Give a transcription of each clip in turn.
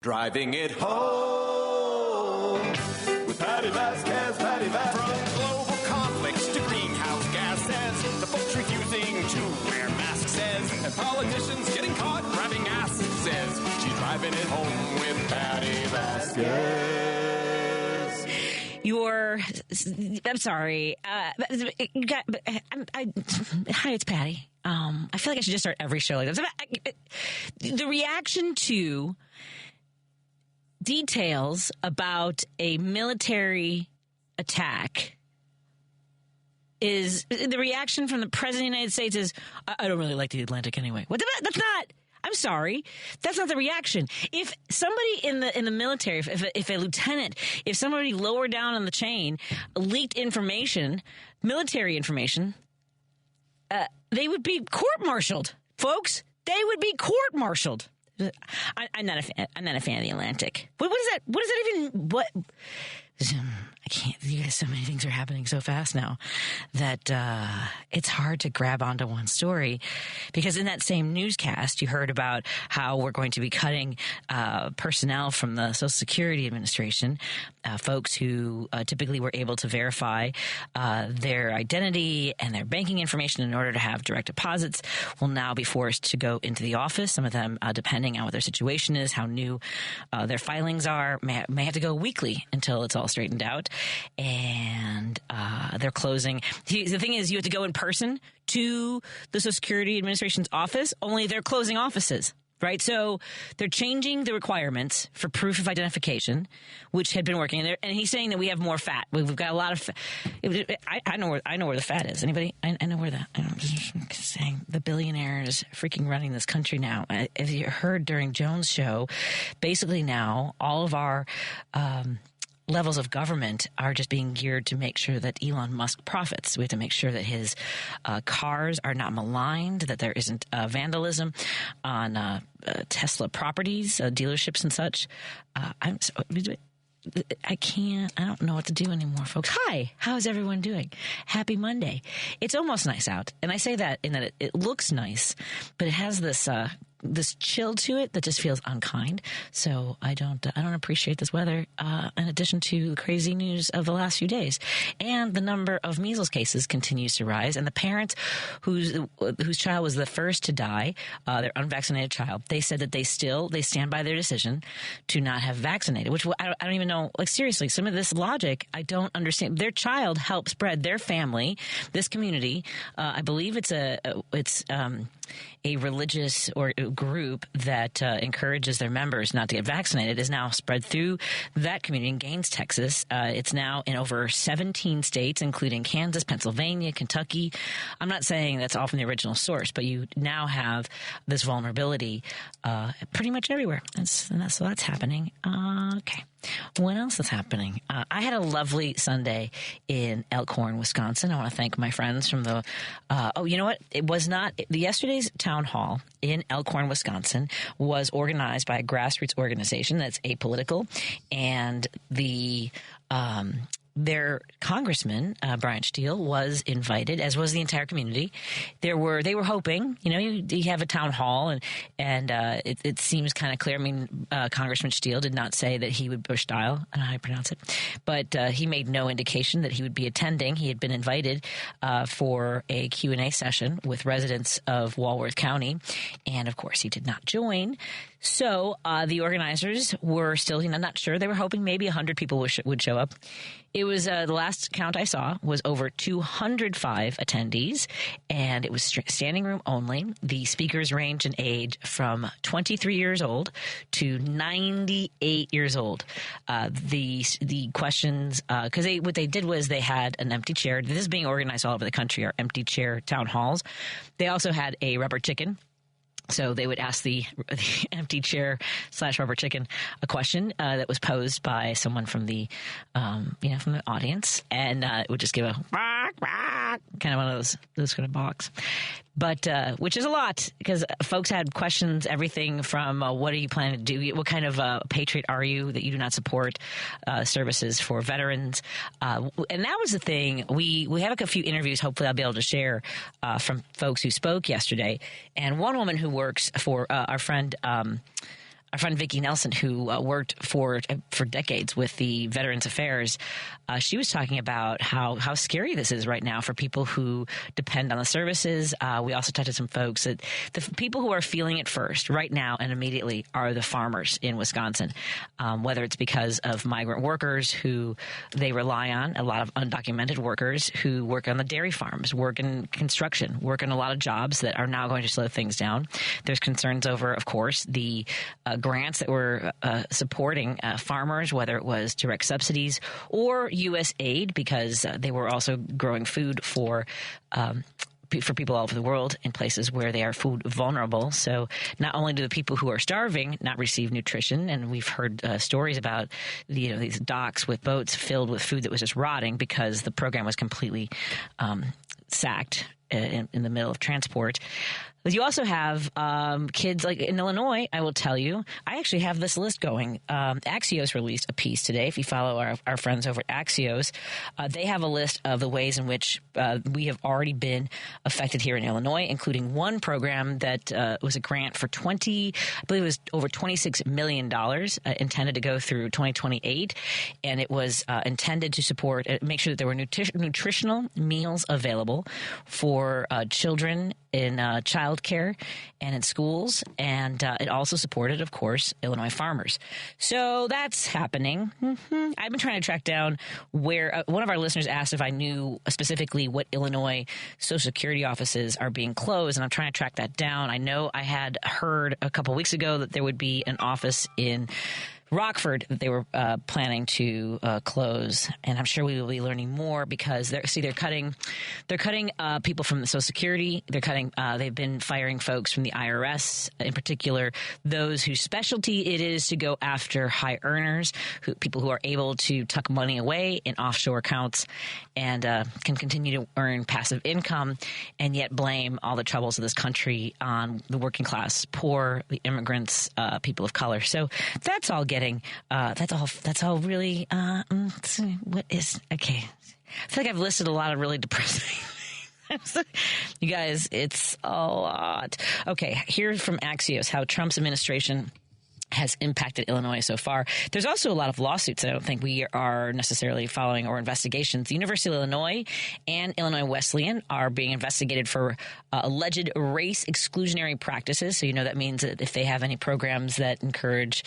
Driving it home with Patti Vasquez, Patti Vasquez. From global conflicts to greenhouse gases, the folks refusing to wear masks says, and politicians getting caught driving asses says, she's driving it home with Patti Vasquez. I'm sorry. Hi, it's Patti. I feel like I should just start every show like that. The reaction to details about a military attack is the reaction from the president of the United States is, I don't really like the Atlantic anyway. What? That's not. I'm sorry. That's not the reaction. If somebody in the military, if a lieutenant, if somebody lower down on the chain leaked information, military information, they would be court-martialed, folks. They would be court-martialed. I'm not a fan of the Atlantic. What is that? What does that even? What? I can't. You guys, so many things are happening so fast now that it's hard to grab onto one story. Because in that same newscast, you heard about how we're going to be cutting personnel from the Social Security Administration, folks who typically were able to verify their identity and their banking information in order to have direct deposits will now be forced to go into the office. Some of them, depending on what their situation is, how new their filings are, may have to go weekly until it's all straightened out. And they're closing. The thing is, you have to go in person to the Social Security Administration's office, only they're closing offices. Right. So they're changing the requirements for proof of identification, which had been working. And he's saying that we have more fat. We've got a lot of fat. I know where the fat is. Anybody? I know where that. I'm just saying the billionaires freaking running this country now. If you heard during Joan's show, basically now all of our levels of government are just being geared to make sure that Elon Musk profits. We have to make sure that his cars are not maligned, that there isn't vandalism on Tesla properties, dealerships and such. I don't know what to do anymore, folks. Hi, how's everyone doing? Happy Monday. It's almost nice out. And I say that in that it looks nice, but it has this chill to it that just feels unkind. So I don't appreciate this weather, in addition to the crazy news of the last few days. And the number of measles cases continues to rise. And the parents whose child was the first to die, their unvaccinated child, they said that they stand by their decision to not have vaccinated, which I don't even know, like seriously, some of this logic, I don't understand. Their child helped spread their family, this community. I believe it's a religious or group that encourages their members not to get vaccinated, is now spread through that community in Gaines, Texas. It's now in over 17 states, including Kansas, Pennsylvania, Kentucky. I'm not saying that's all from the original source, but you now have this vulnerability pretty much everywhere. So that's happening. Okay. What else is happening? I had a lovely Sunday in Elkhorn, Wisconsin. I want to thank my friends from the you know what? It was not yesterday's town hall in Elkhorn, Wisconsin was organized by a grassroots organization that's apolitical, and their congressman, Brian Steele, was invited, as was the entire community. They were hoping, you have a town hall, and it seems kind of clear. I mean, Congressman Steele did not say that he would Bush style, I don't know how you pronounce it, but he made no indication that he would be attending. He had been invited for a Q&A session with residents of Walworth County, and of course he did not join. So the organizers were still, not sure. They were hoping maybe 100 people would show up. It was the last count I saw was over 205 attendees, and it was standing room only. The speakers range in age from 23 years old to 98 years old. The questions, because what they did was they had an empty chair. This is being organized all over the country, are empty chair town halls. They also had a rubber chicken. So they would ask the empty chair / rubber chicken a question that was posed by someone from the from the audience, and it would just give a kind of one of those kind of barks. But which is a lot, because folks had questions, everything from what are you planning to do? What kind of patriot are you that you do not support services for veterans? And that was the thing. We have a few interviews, hopefully I'll be able to share from folks who spoke yesterday. And one woman who works for our friend our friend Vicki Nelson, who worked for decades with the Veterans Affairs, she was talking about how scary this is right now for people who depend on the services. We also talked to some folks that the people who are feeling it first right now and immediately are the farmers in Wisconsin, whether it's because of migrant workers who they rely on, a lot of undocumented workers who work on the dairy farms, work in construction, work in a lot of jobs that are now going to slow things down. There's concerns over, of course, the grants that were supporting farmers, whether it was direct subsidies or U.S. aid, because they were also growing food for people all over the world in places where they are food vulnerable. So not only do the people who are starving not receive nutrition, and we've heard stories about these docks with boats filled with food that was just rotting because the program was completely sacked in the middle of transport. But you also have kids like in Illinois, I will tell you. I actually have this list going. Axios released a piece today. If you follow our friends over at Axios, they have a list of the ways in which we have already been affected here in Illinois, including one program that was a grant for I believe it was over $26 million intended to go through 2028. And it was intended to support, make sure that there were nutritional meals available for children in child care and in schools, and it also supported, of course, Illinois farmers. So that's happening. I've been trying to track down where one of our listeners asked if I knew specifically what Illinois Social Security offices are being closed, and I'm trying to track that down. I know I had heard a couple weeks ago that there would be an office in Rockford that they were planning to close, and I'm sure we will be learning more because they're cutting people from the Social Security. They've been firing folks from the IRS, in particular those whose specialty it is to go after high earners, people who are able to tuck money away in offshore accounts and can continue to earn passive income, and yet blame all the troubles of this country on the working class, poor, the immigrants, people of color. So that's all that's all really what is okay. I feel like I've listed a lot of really depressing things. You guys, it's a lot. Okay, here's from Axios how Trump's administration has impacted Illinois so far. There's also a lot of lawsuits that I don't think we are necessarily following, or investigations. The University of Illinois and Illinois Wesleyan are being investigated for alleged race exclusionary practices. So that means that if they have any programs that encourage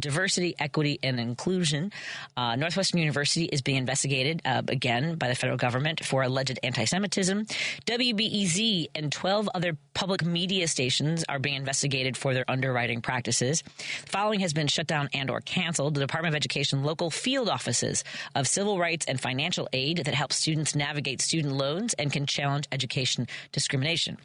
diversity, equity, and inclusion. Northwestern University is being investigated again by the federal government for alleged anti-Semitism. WBEZ and 12 other public media stations are being investigated for their underwriting practices. Following has been shut down and or canceled. The Department of Education local field offices of civil rights and financial aid that help students navigate student loans and can challenge education discrimination.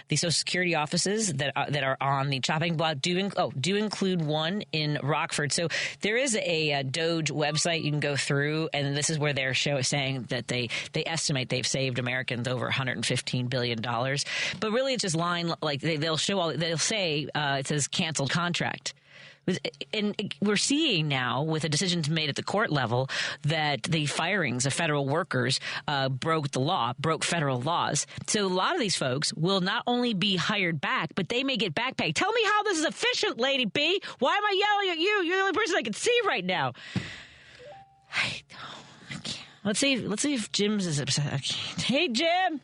The Social Security offices that are on the chopping block do include one in Rockford. So there is a Doge website you can go through, and this is where they're saying that they estimate they've saved Americans over $115 billion. But really it's just line, like they'll say it says canceled contract. And we're seeing now, with the decisions made at the court level, that the firings of federal workers broke the law, broke federal laws. So a lot of these folks will not only be hired back, but they may get back pay. Tell me how this is efficient, Lady B. Why am I yelling at you? You're the only person I can see right now. I can't. Let's see if Jim's is upset. Hey, Jim.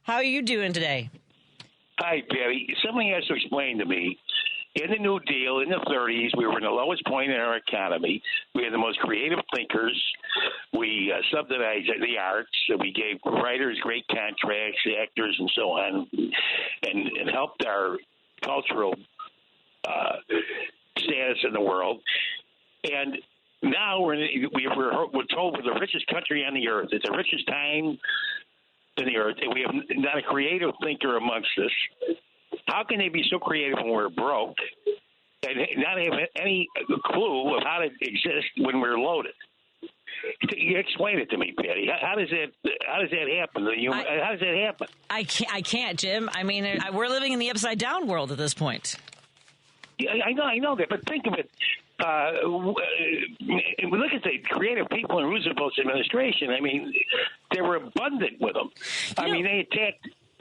How are you doing today? Hi, Patti. Somebody has to explain to me. In the New Deal, in the 30s, we were in the lowest point in our economy. We had the most creative thinkers. We subsidized the arts. We gave writers great contracts, actors, and so on, and helped our cultural status in the world. And now we're told we're the richest country on the earth. It's the richest time in the earth, and we have not a creative thinker amongst us. How can they be so creative when we're broke and not have any clue of how to exist when we're loaded? You explain it to me, Patti. How does that happen? How does that happen? I can't, Jim. I mean, we're living in the upside down world at this point. Yeah, I know that, but think of it. Look at the creative people in Roosevelt's administration. I mean, they were abundant with them.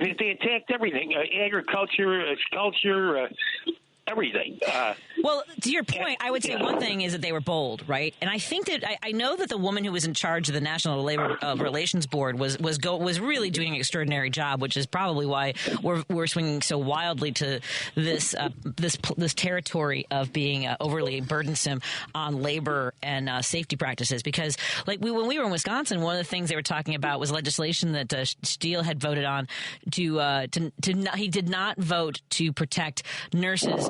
They attacked everything: agriculture, culture, everything. Well, to your point, I would say one thing is that they were bold, right? And I think that I know that the woman who was in charge of the National Labor Relations Board was really doing an extraordinary job, which is probably why we're swinging so wildly to this territory of being overly burdensome on labor and safety practices. Because like when we were in Wisconsin, one of the things they were talking about was legislation that Steele had voted on he did not vote to protect nurses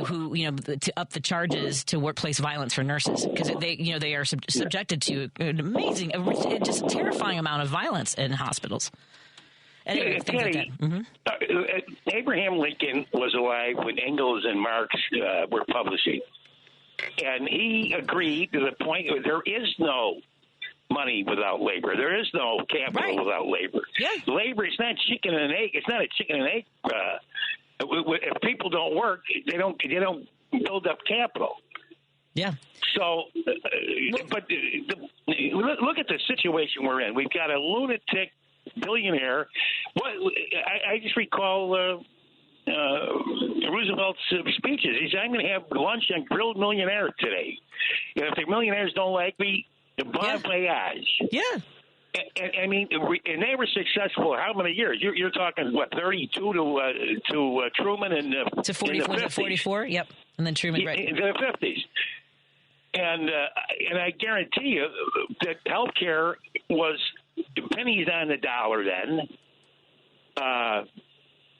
who to up the charges to workplace violence for nurses, because they are subjected to an amazing, just a terrifying amount of violence in hospitals. Anyway, Patti, Abraham Lincoln was alive when Engels and Marx were publishing, and he agreed to the point where there is no money without labor. There is no capital without labor. Yeah. Labor is not chicken and egg. It's not a chicken and egg. If people don't work, they don't build up capital. Yeah. So, but look at the situation we're in. We've got a lunatic billionaire. I just recall Roosevelt's speeches. He said, "I'm going to have lunch on Grilled Millionaire today. And if the millionaires don't like me, bon voyage." Yeah. I mean, and they were successful. How many years? You're talking what, 32 to Truman and to 44. Yep, and then Truman right in the 50s. And I guarantee you that healthcare was pennies on the dollar then.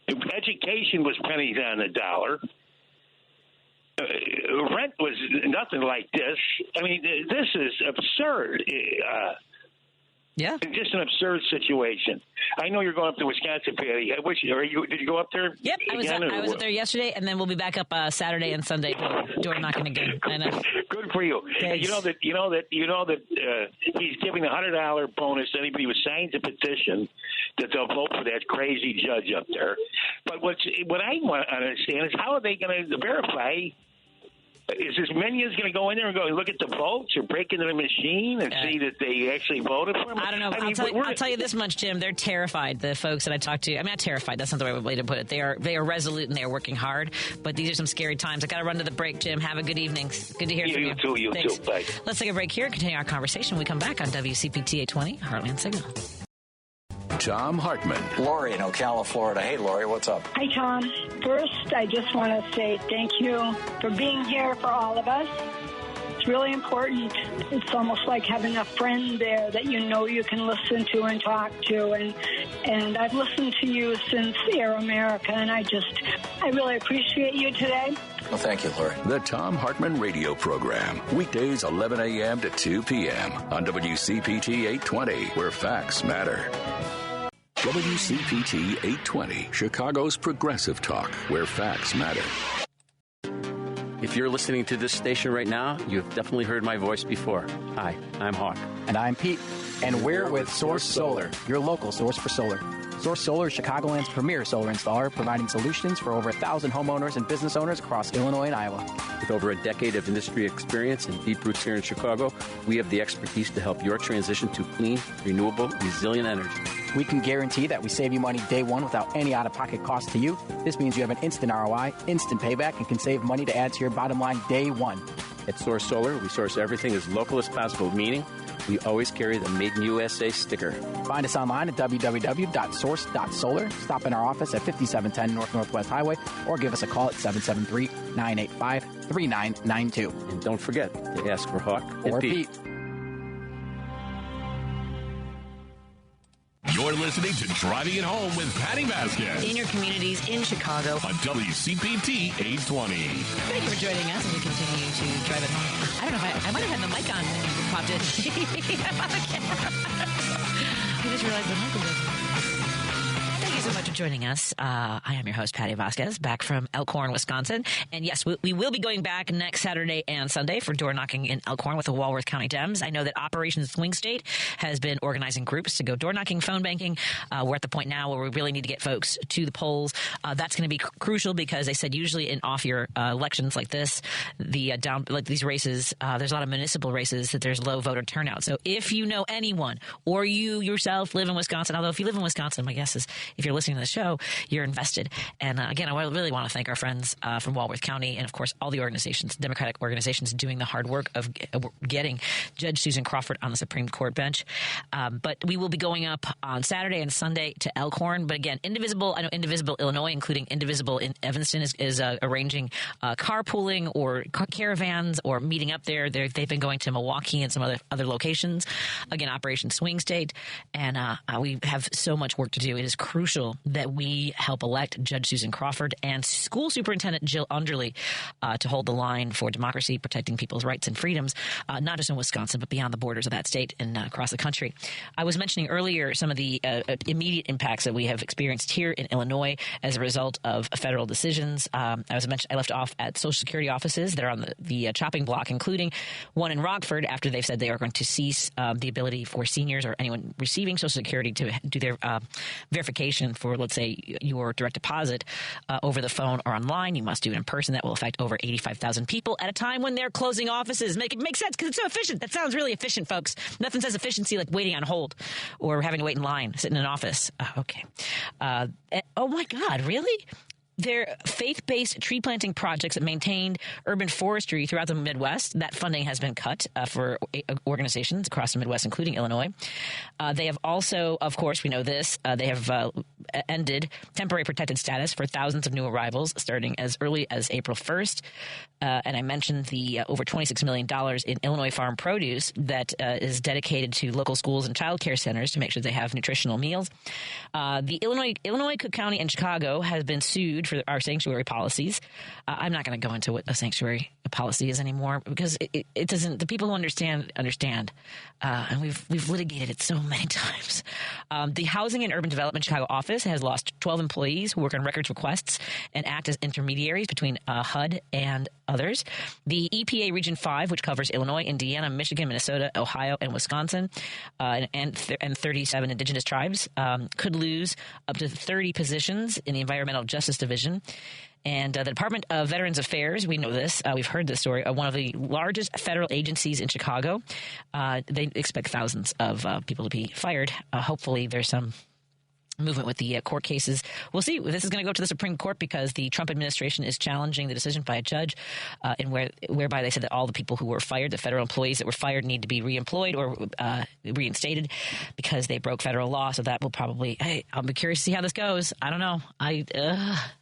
Education was pennies on the dollar. Rent was nothing like this. I mean, this is absurd. Yeah, just an absurd situation. I know you're going up to Wisconsin, Patti. Did you go up there? Yep, I was up there yesterday, and then we'll be back up Saturday and Sunday door knocking again. Good for you. And you know that he's giving a $100 bonus to anybody who signs a petition that they'll vote for that crazy judge up there. But what I want to understand is how are they going to verify? Is this minions going to go in there and go look at the votes or break into the machine and see that they actually voted for him? I don't know. I'll tell you this much, Jim. They're terrified. The folks that I talked to. I mean, not terrified. That's not the right way to put it. They are resolute and they are working hard. But these are some scary times. I got to run to the break, Jim. Have a good evening. Good to hear from you. You too. Bye. Let's take a break here. Continue our conversation. We come back on WCPT 820 Heartland Signal. Tom Hartman. Lori in Ocala, Florida. Hey, Lori, what's up? Hi, Tom. First, I just want to say thank you for being here for all of us. It's really important. It's almost like having a friend there that you know you can listen to and talk to. And I've listened to you since Air America, and I really appreciate you today. Well, thank you, Lori. The Tom Hartman Radio Program. Weekdays 11 a.m. to 2 p.m. on WCPT 820, where facts matter. WCPT 820, Chicago's progressive talk, where facts matter. If you're listening to this station right now, you've definitely heard my voice before. Hi, I'm Hawk. And I'm Pete. And we're with Source Solar, your local source for solar. Source Solar is Chicagoland's premier solar installer, providing solutions for over 1,000 homeowners and business owners across Illinois and Iowa. With over a decade of industry experience and deep roots here in Chicago, we have the expertise to help your transition to clean, renewable, resilient energy. We can guarantee that we save you money day one without any out-of-pocket cost to you. This means you have an instant ROI, instant payback, and can save money to add to your bottom line day one. At Source Solar, we source everything as local as possible, meaning we always carry the Made in USA sticker. Find us online at www.source.solar. Stop in our office at 5710 Northwest Highway or give us a call at 773-985-3992. And don't forget to ask for Hawk or Pete. You're listening to Driving It Home with Patti Vasquez. In your communities in Chicago. On WCPT 820. Thank you for joining us as we continue to drive it home. I don't know if I might have had the mic on when you popped in. I'm on the camera. I just realized the mic was open. Thank you so much for joining us. I am your host, Patti Vasquez, back from Elkhorn, Wisconsin. And yes, we will be going back next Saturday and Sunday for door knocking in Elkhorn with the Walworth County Dems. I know that Operation Swing State has been organizing groups to go door knocking, phone banking. We're at the point now where we really need to get folks to the polls. That's going to be crucial because they said usually in off-year elections like this, like these races, there's a lot of municipal races that there's low voter turnout. So if you know anyone or you yourself live in Wisconsin, although if you live in Wisconsin, my guess is if you're you're listening to the show, you're invested. And again, I really want to thank our friends from Walworth County and, of course, all the organizations, Democratic organizations, doing the hard work of getting Judge Susan Crawford on the Supreme Court bench. But we will be going up on Saturday and Sunday to Elkhorn. But again, Indivisible, I know Indivisible Illinois, including Indivisible in Evanston, is arranging carpooling or caravans or meeting up there. They've been going to Milwaukee and some other locations. Again, Operation Swing State. And we have so much work to do. It is crucial that we help elect Judge Susan Crawford and School Superintendent Jill Underley to hold the line for democracy, protecting people's rights and freedoms, not just in Wisconsin, but beyond the borders of that state and across the country. I was mentioning earlier some of the immediate impacts that we have experienced here in Illinois as a result of federal decisions. I left off at Social Security offices that are on the chopping block, including one in Rockford, after they've said they are going to cease the ability for seniors or anyone receiving Social Security to do their verification for, let's say, your direct deposit over the phone or online. You must do it in person. That will affect over 85,000 people at a time when they're closing offices. Make sense because it's so efficient. That sounds really efficient, folks. Nothing says efficiency like waiting on hold or having to wait in line, sitting in an office. Okay. Oh, my God, really? They're faith-based tree planting projects that maintained urban forestry throughout the Midwest. That funding has been cut for organizations across the Midwest, including Illinois. They have also, of course, we know this, they have ended temporary protected status for thousands of new arrivals starting as early as April 1st. And I mentioned the over $26 million in Illinois farm produce that is dedicated to local schools and child care centers to make sure they have nutritional meals. The Illinois, Cook County, and Chicago has been sued for our sanctuary policies. I'm not going to go into what a sanctuary policy is anymore because it doesn't. The people who understand, and we've litigated it so many times. The Housing and Urban Development Chicago office has lost 12 employees who work on records requests and act as intermediaries between HUD and others. The EPA Region 5, which covers Illinois, Indiana, Michigan, Minnesota, Ohio, and Wisconsin, and 37 indigenous tribes, could lose up to 30 positions in the Environmental Justice Division. And the Department of Veterans Affairs, we know this, we've heard this story, one of the largest federal agencies in Chicago. They expect thousands of people to be fired. Hopefully there's some movement with the court cases. We'll see. This is going to go to the Supreme Court because the Trump administration is challenging the decision by a judge whereby they said that all the people who were fired, the federal employees that were fired, need to be reemployed or reinstated because they broke federal law. So that will probably, I'll be curious to see how this goes. I don't know. I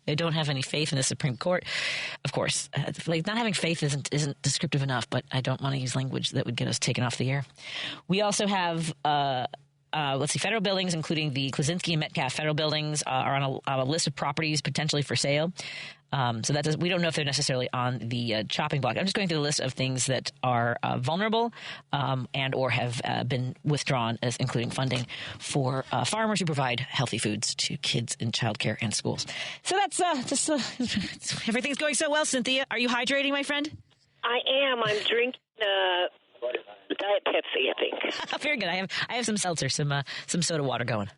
don't have any faith in the Supreme Court. Of course, not having faith isn't descriptive enough, but I don't want to use language that would get us taken off the air. We also have federal buildings, including the Klasinski and Metcalf federal buildings, are on a list of properties potentially for sale. So we don't know if they're necessarily on the chopping block. I'm just going through the list of things that are vulnerable and or have been withdrawn, as including funding for farmers who provide healthy foods to kids in childcare and schools. So that's everything's going so well. Cynthia, are you hydrating, my friend? I am. I'm drinking Diet Pepsi, I think. Very good. I have some seltzer, some soda water going.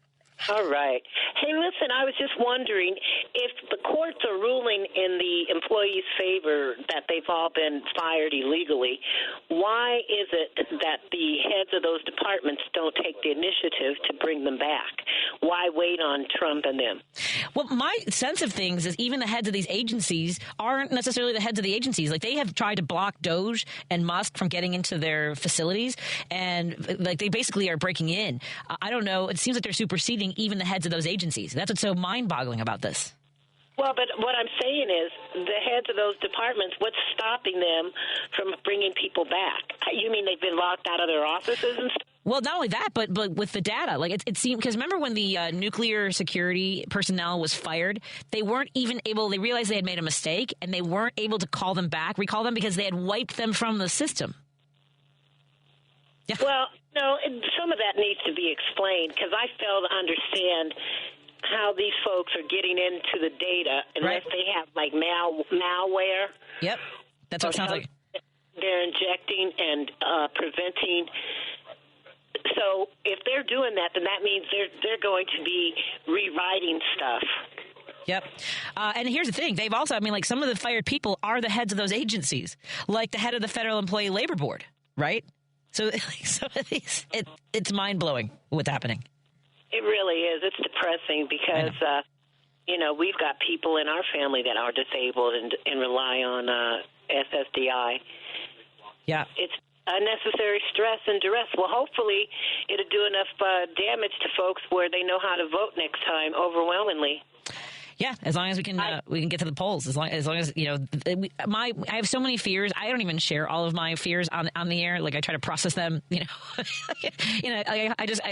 All right. Hey, listen, I was just wondering if the courts are ruling in the employees' favor that they've all been fired illegally, why is it that the heads of those departments don't take the initiative to bring them back? Why wait on Trump and them? Well, my sense of things is even the heads of these agencies aren't necessarily the heads of the agencies. Like, they have tried to block Doge and Musk from getting into their facilities, and like they basically are breaking in. I don't know. It seems like they're superseding even the heads of those agencies. That's what's so mind-boggling about this. Well, but what I'm saying is the heads of those departments, what's stopping them from bringing people back? You mean they've been locked out of their offices and stuff? Well, not only that, but with the data, like it seemed, because remember when the nuclear security personnel was fired, they weren't even able, they realized they had made a mistake and they weren't able to recall them because they had wiped them from the system. Yeah. Well, no, some of that needs to be explained because I fail to understand how these folks are getting into the data unless they have like malware. Yep, that's what it sounds like. They're injecting and preventing. So if they're doing that, then that means they're going to be rewriting stuff. Yep. And here's the thing. They've also, some of the fired people are the heads of those agencies, like the head of the Federal Employee Labor Board, right? So it's mind-blowing what's happening. It really is. It's depressing because, we've got people in our family that are disabled and rely on SSDI. Yeah. It's unnecessary stress and duress. Well, hopefully it'll do enough damage to folks where they know how to vote next time overwhelmingly. Yeah, as long as we can get to the polls. As long as I have so many fears. I don't even share all of my fears on the air. Like I try to process them. I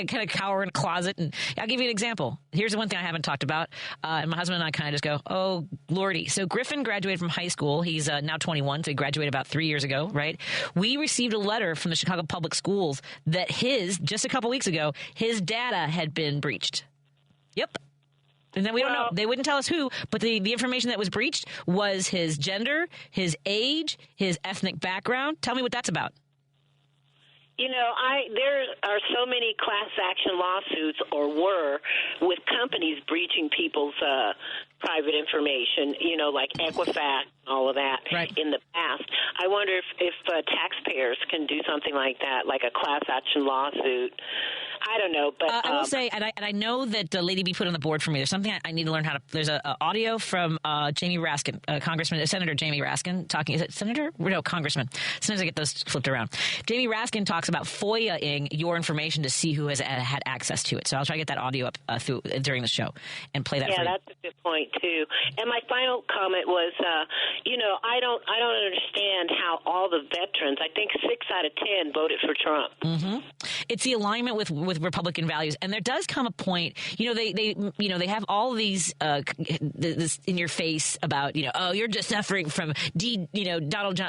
kind of cower in a closet. And I'll give you an example. Here's the one thing I haven't talked about. And my husband and I kind of just go, oh lordy. So Griffin graduated from high school. He's now 21. So he graduated about 3 years ago. Right. We received a letter from the Chicago Public Schools that just a couple weeks ago, his data had been breached. Yep. And then we don't know. They wouldn't tell us who, but the information that was breached was his gender, his age, his ethnic background. Tell me what that's about. There are so many class action lawsuits, or were, with companies breaching people's private information, like Equifax and all of that in the past. I wonder if taxpayers can do something like that, like a class action lawsuit. I don't know, but I will say, and I know that Lady B put on the board for me. There's something I need to learn how to. There's a audio from Jamie Raskin, Senator Jamie Raskin talking. Is it Senator? No, Congressman. Sometimes I get those flipped around. Jamie Raskin talks about FOIA-ing your information to see who has had access to it. So I'll try to get that audio up during the show and play that. Yeah, for you. That's a good point too. And my final comment was, I don't understand how all the veterans. I think 6 out of 10 voted for Trump. Mm-hmm. It's the alignment with Republican values, and there does come a point. They have all these this in your face about you're just suffering from Donald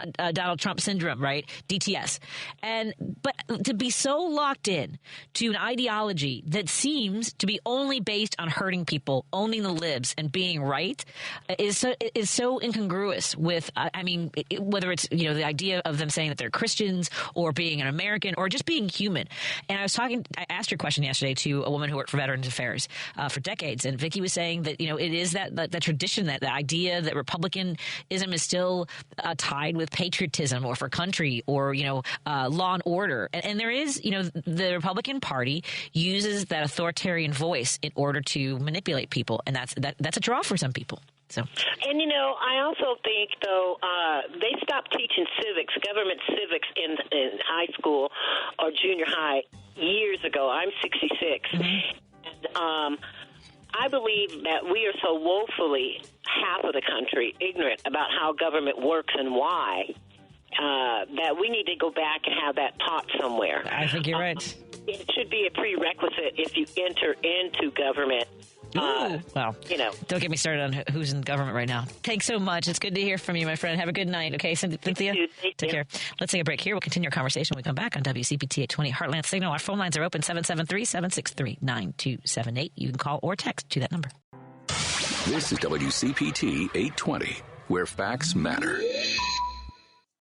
Trump syndrome, right? DTS, but to be so locked in to an ideology that seems to be only based on hurting people, owning the libs, and being right is so incongruous with. Whether it's the idea of them saying that they're Christians or being an American or just being human. And I asked your question yesterday to a woman who worked for Veterans Affairs for decades, and Vicki was saying that it is that tradition, that the idea that republicanism is still tied with patriotism or for country or law and order, and there is the Republican Party uses that authoritarian voice in order to manipulate people, and that's a draw for some people. So. And, I also think, though, they stopped teaching government civics in high school or junior high years ago. I'm 66. Mm-hmm. And I believe that we are so woefully, half of the country, ignorant about how government works and why, that we need to go back and have that taught somewhere. I think you're right. It should be a prerequisite if you enter into government. Well, don't get me started on who's in government right now. Thanks so much. It's good to hear from you, my friend. Have a good night. Okay, Cynthia? Take care. Let's take a break here. We'll continue our conversation when we come back on WCPT 820 Heartland Signal. Our phone lines are open, 773-763-9278. You can call or text to that number. This is WCPT 820, where facts matter.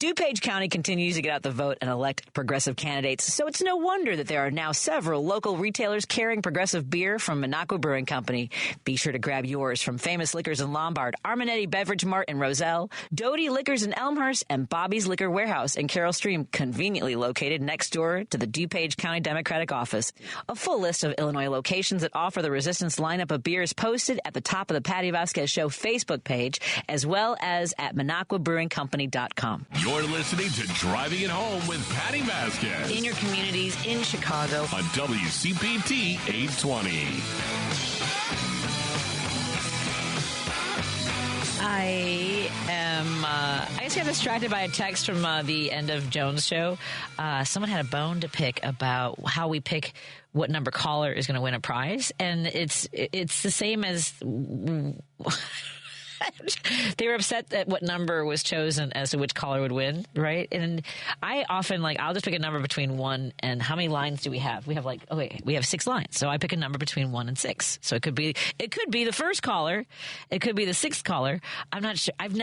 DuPage County continues to get out the vote and elect progressive candidates, so it's no wonder that there are now several local retailers carrying progressive beer from Minocqua Brewing Company. Be sure to grab yours from Famous Liquors in Lombard, Armanetti Beverage Mart in Roselle, Doty Liquors in Elmhurst, and Bobby's Liquor Warehouse in Carroll Stream, conveniently located next door to the DuPage County Democratic Office. A full list of Illinois locations that offer the Resistance lineup of beers posted at the top of the Patti Vasquez Show Facebook page, as well as at MinocquaBrewingCompany.com. You're listening to Driving It Home with Patti Vasquez. In your communities, in Chicago. On WCPT 820. I guess I got distracted by a text from the end of Joan's show. Someone had a bone to pick about how we pick what number caller is going to win a prize. And it's the same as... They were upset that what number was chosen as to which caller would win, right? And I often I'll just pick a number between 1 and how many lines do we have? We have we have 6 lines. So I pick a number between 1 and 6. So it could be the first caller. It could be the 6th caller. I'm not sure. I've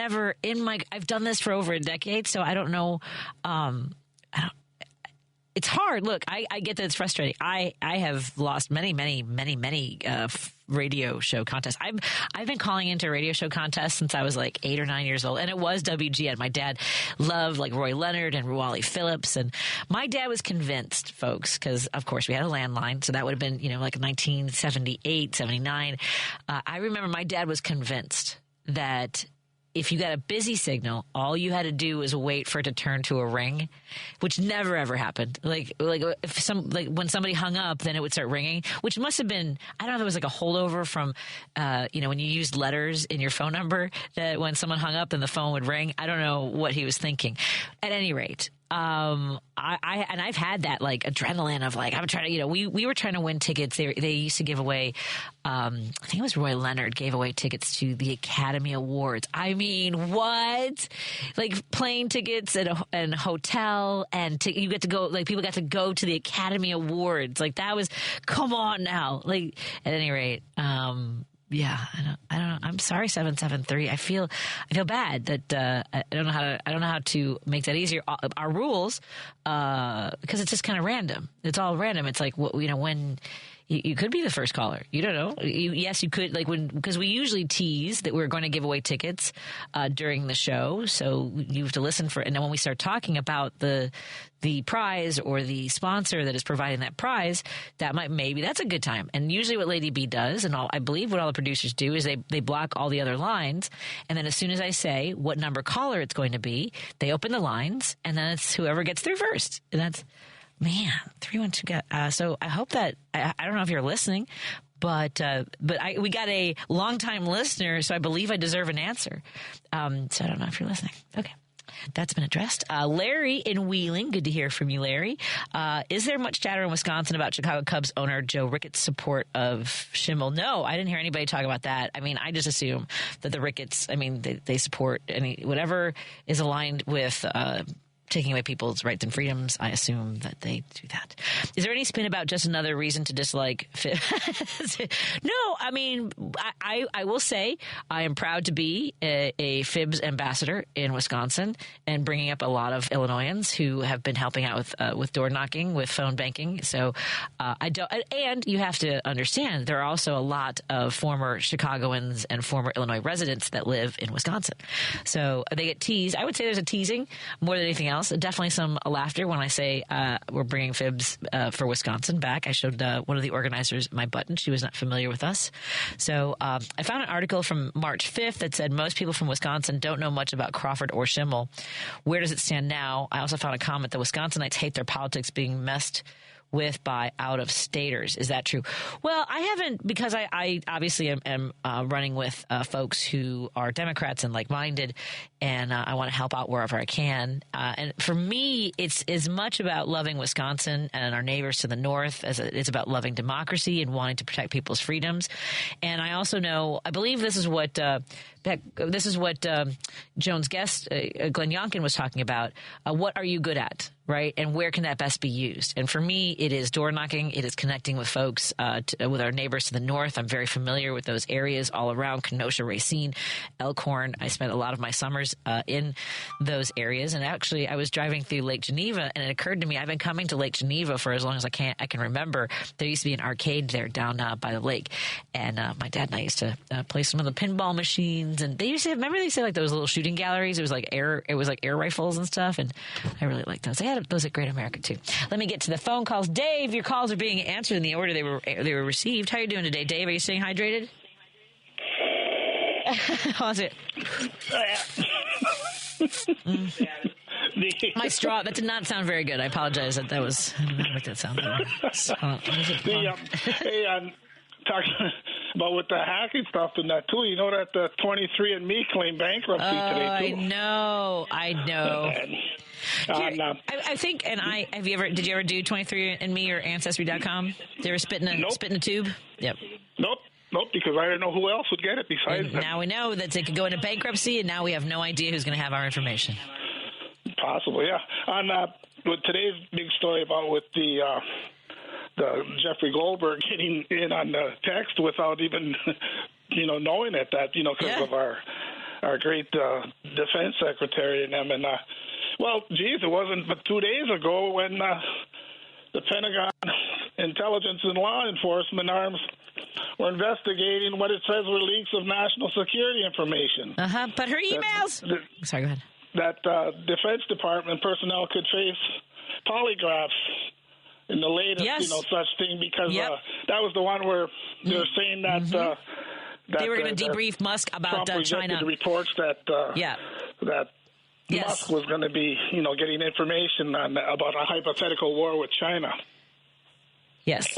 done this for over a decade, so I don't know. It's hard. Look, I get that it's frustrating. I have lost many radio show contests. I've been calling into radio show contests since I was like 8 or 9 years old, and it was WGN. My dad loved like Roy Leonard and Wally Phillips, and my dad was convinced, folks, because of course we had a landline, so that would have been like 1978, 79. I remember my dad was convinced that if you got a busy signal, all you had to do was wait for it to turn to a ring, which never ever happened. Like when somebody hung up, then it would start ringing, which must have been, I don't know if it was like a holdover from, when you used letters in your phone number, that when someone hung up, then the phone would ring. I don't know what he was thinking. At any rate, I've had that like adrenaline of like, I'm trying to, we were trying to win tickets. They used to give away, I think it was Roy Leonard gave away tickets to the Academy Awards. I mean, what? Like plane tickets and a hotel, and you get to go, like people got to go to the Academy Awards. Like that was, come on now. Like at any rate, yeah, I don't know. I'm sorry, 773. I feel bad that I don't know how to make that easier. Our rules, because it's just kind of random. It's all random. It's like when you could be the first caller. You don't know. Yes, you could, because we usually tease that we're going to give away tickets during the show. So you have to listen for, and then when we start talking about the prize or the sponsor that is providing that prize, that's a good time. And usually what Lady B does, and I believe what all the producers do, is they block all the other lines. And then as soon as I say what number caller it's going to be, they open the lines, and then it's whoever gets through first. And that's, man, 312. So I hope that, I don't know if you're listening, but we got a longtime listener, so I believe I deserve an answer. So I don't know if you're listening. Okay. That's been addressed. Larry in Wheeling. Good to hear from you, Larry. Is there much chatter in Wisconsin about Chicago Cubs owner Joe Ricketts' support of Schimmel? No, I didn't hear anybody talk about that. I mean, I just assume that the Ricketts, they support whatever is aligned with taking away people's rights and freedoms. I assume that they do that. Is there any spin about just another reason to dislike Fibs? No, I mean, I will say I am proud to be a Fibs ambassador in Wisconsin and bringing up a lot of Illinoisans who have been helping out with door knocking, with phone banking. So I don't, and you have to understand there are also a lot of former Chicagoans and former Illinois residents that live in Wisconsin. So they get teased. I would say there's a teasing more than anything else. Definitely some laughter when I say we're bringing Fibs for Wisconsin back. I showed one of the organizers my button. She was not familiar with us. So I found an article from March 5th that said most people from Wisconsin don't know much about Crawford or Schimmel. Where does it stand now? I also found a comment that Wisconsinites hate their politics being messed with by out-of-staters. Is that true? Well, I haven't, because I obviously am running with folks who are Democrats and like-minded, and I want to help out wherever I can. And for me, it's as much about loving Wisconsin and our neighbors to the north as it's about loving democracy and wanting to protect people's freedoms. And I also know, I believe this is what Joan's guest, Glenn Youngkin, was talking about. What are you good at, right? And where can that best be used? And for me, it is door knocking. It is connecting with folks, with our neighbors to the north. I'm very familiar with those areas all around Kenosha, Racine, Elkhorn. I spent a lot of my summers in those areas. And actually, I was driving through Lake Geneva, and it occurred to me, I've been coming to Lake Geneva for as long as I can remember. There used to be an arcade there down by the lake. And my dad and I used to play some of the pinball machines. And they used to have, remember they used to have like those little shooting galleries? It was like air rifles and stuff. And I really liked those. They had those at Great America too. Let me get to the phone calls. Dave, your calls are being answered in the order they were received. How are you doing today, Dave? Are you staying hydrated? How's it? My straw, that did not sound very good. I apologize. That was, I don't know how to make that sound. Hey, I'm talking about with the hacking stuff and that too. You know that the 23andMe claimed bankruptcy today too. I know. I think, did you ever do 23andMe or Ancestry.com? They were spitting a tube? Yep. Nope, because I didn't know who else would get it besides them. Now we know that they could go into bankruptcy, and now we have no idea who's going to have our information. Possibly, yeah. On with today's big story about with the Jeffrey Goldberg getting in on the text without even, knowing it, that, because of our great defense secretary and them. And, it wasn't but 2 days ago when the Pentagon Intelligence and Law Enforcement Arms we're investigating what it says were leaks of national security information. But her emails. Sorry, go ahead. That Defense Department personnel could face polygraphs in the latest, such thing, because that was the one where they're saying that they were going to debrief Musk about Trump China. The reports that Musk was going to be, getting information about a hypothetical war with China. Yes.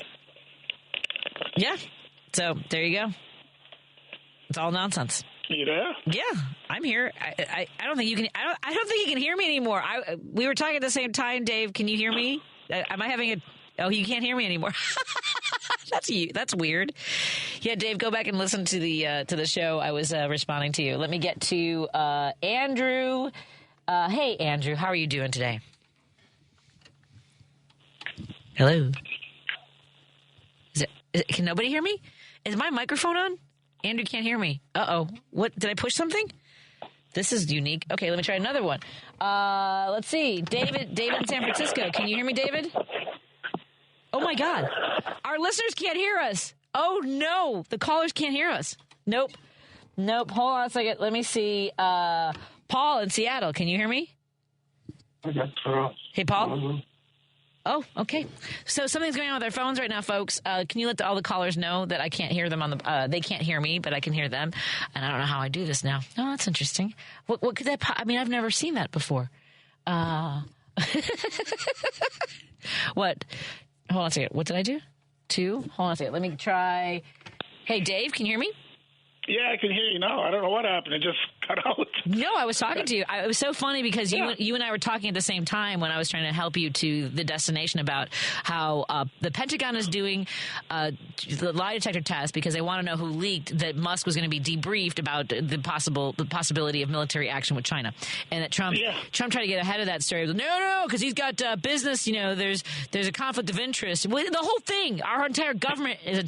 Yeah. So there you go. It's all nonsense. You there? Yeah, I'm here. I don't think you can. I don't think you can hear me anymore. We were talking at the same time, Dave. Can you hear me? Am I having a? Oh, you can't hear me anymore. That's weird. Yeah, Dave, go back and listen to the show I was responding to you. Let me get to Andrew. Hey, Andrew, how are you doing today? Hello. Can nobody hear me? Is my microphone on? Andrew can't hear me. Uh-oh. What? Did I push something? This is unique. Okay, let me try another one. Let's see. David in San Francisco. Can you hear me, David? Oh, my God. Our listeners can't hear us. Oh, no. The callers can't hear us. Nope. Hold on a second. Let me see. Paul in Seattle. Can you hear me? Hey, Paul? Oh, okay. So something's going on with our phones right now, folks. Can you let all the callers know that I can't hear them on the? They can't hear me, but I can hear them, and I don't know how I do this now. Oh, that's interesting. What could that? I mean, I've never seen that before. What? Hold on a second. What did I do? 2. Hold on a second. Let me try. Hey, Dave, can you hear me? Yeah, I can hear you now. I don't know what happened. It just cut out. No, I was talking to you. It was so funny because you and I were talking at the same time when I was trying to help you to the destination about how the Pentagon is doing the lie detector test because they want to know who leaked that Musk was going to be debriefed about the possibility of military action with China, and that Trump tried to get ahead of that story. No, because he's got business. There's a conflict of interest. The whole thing, our entire government is a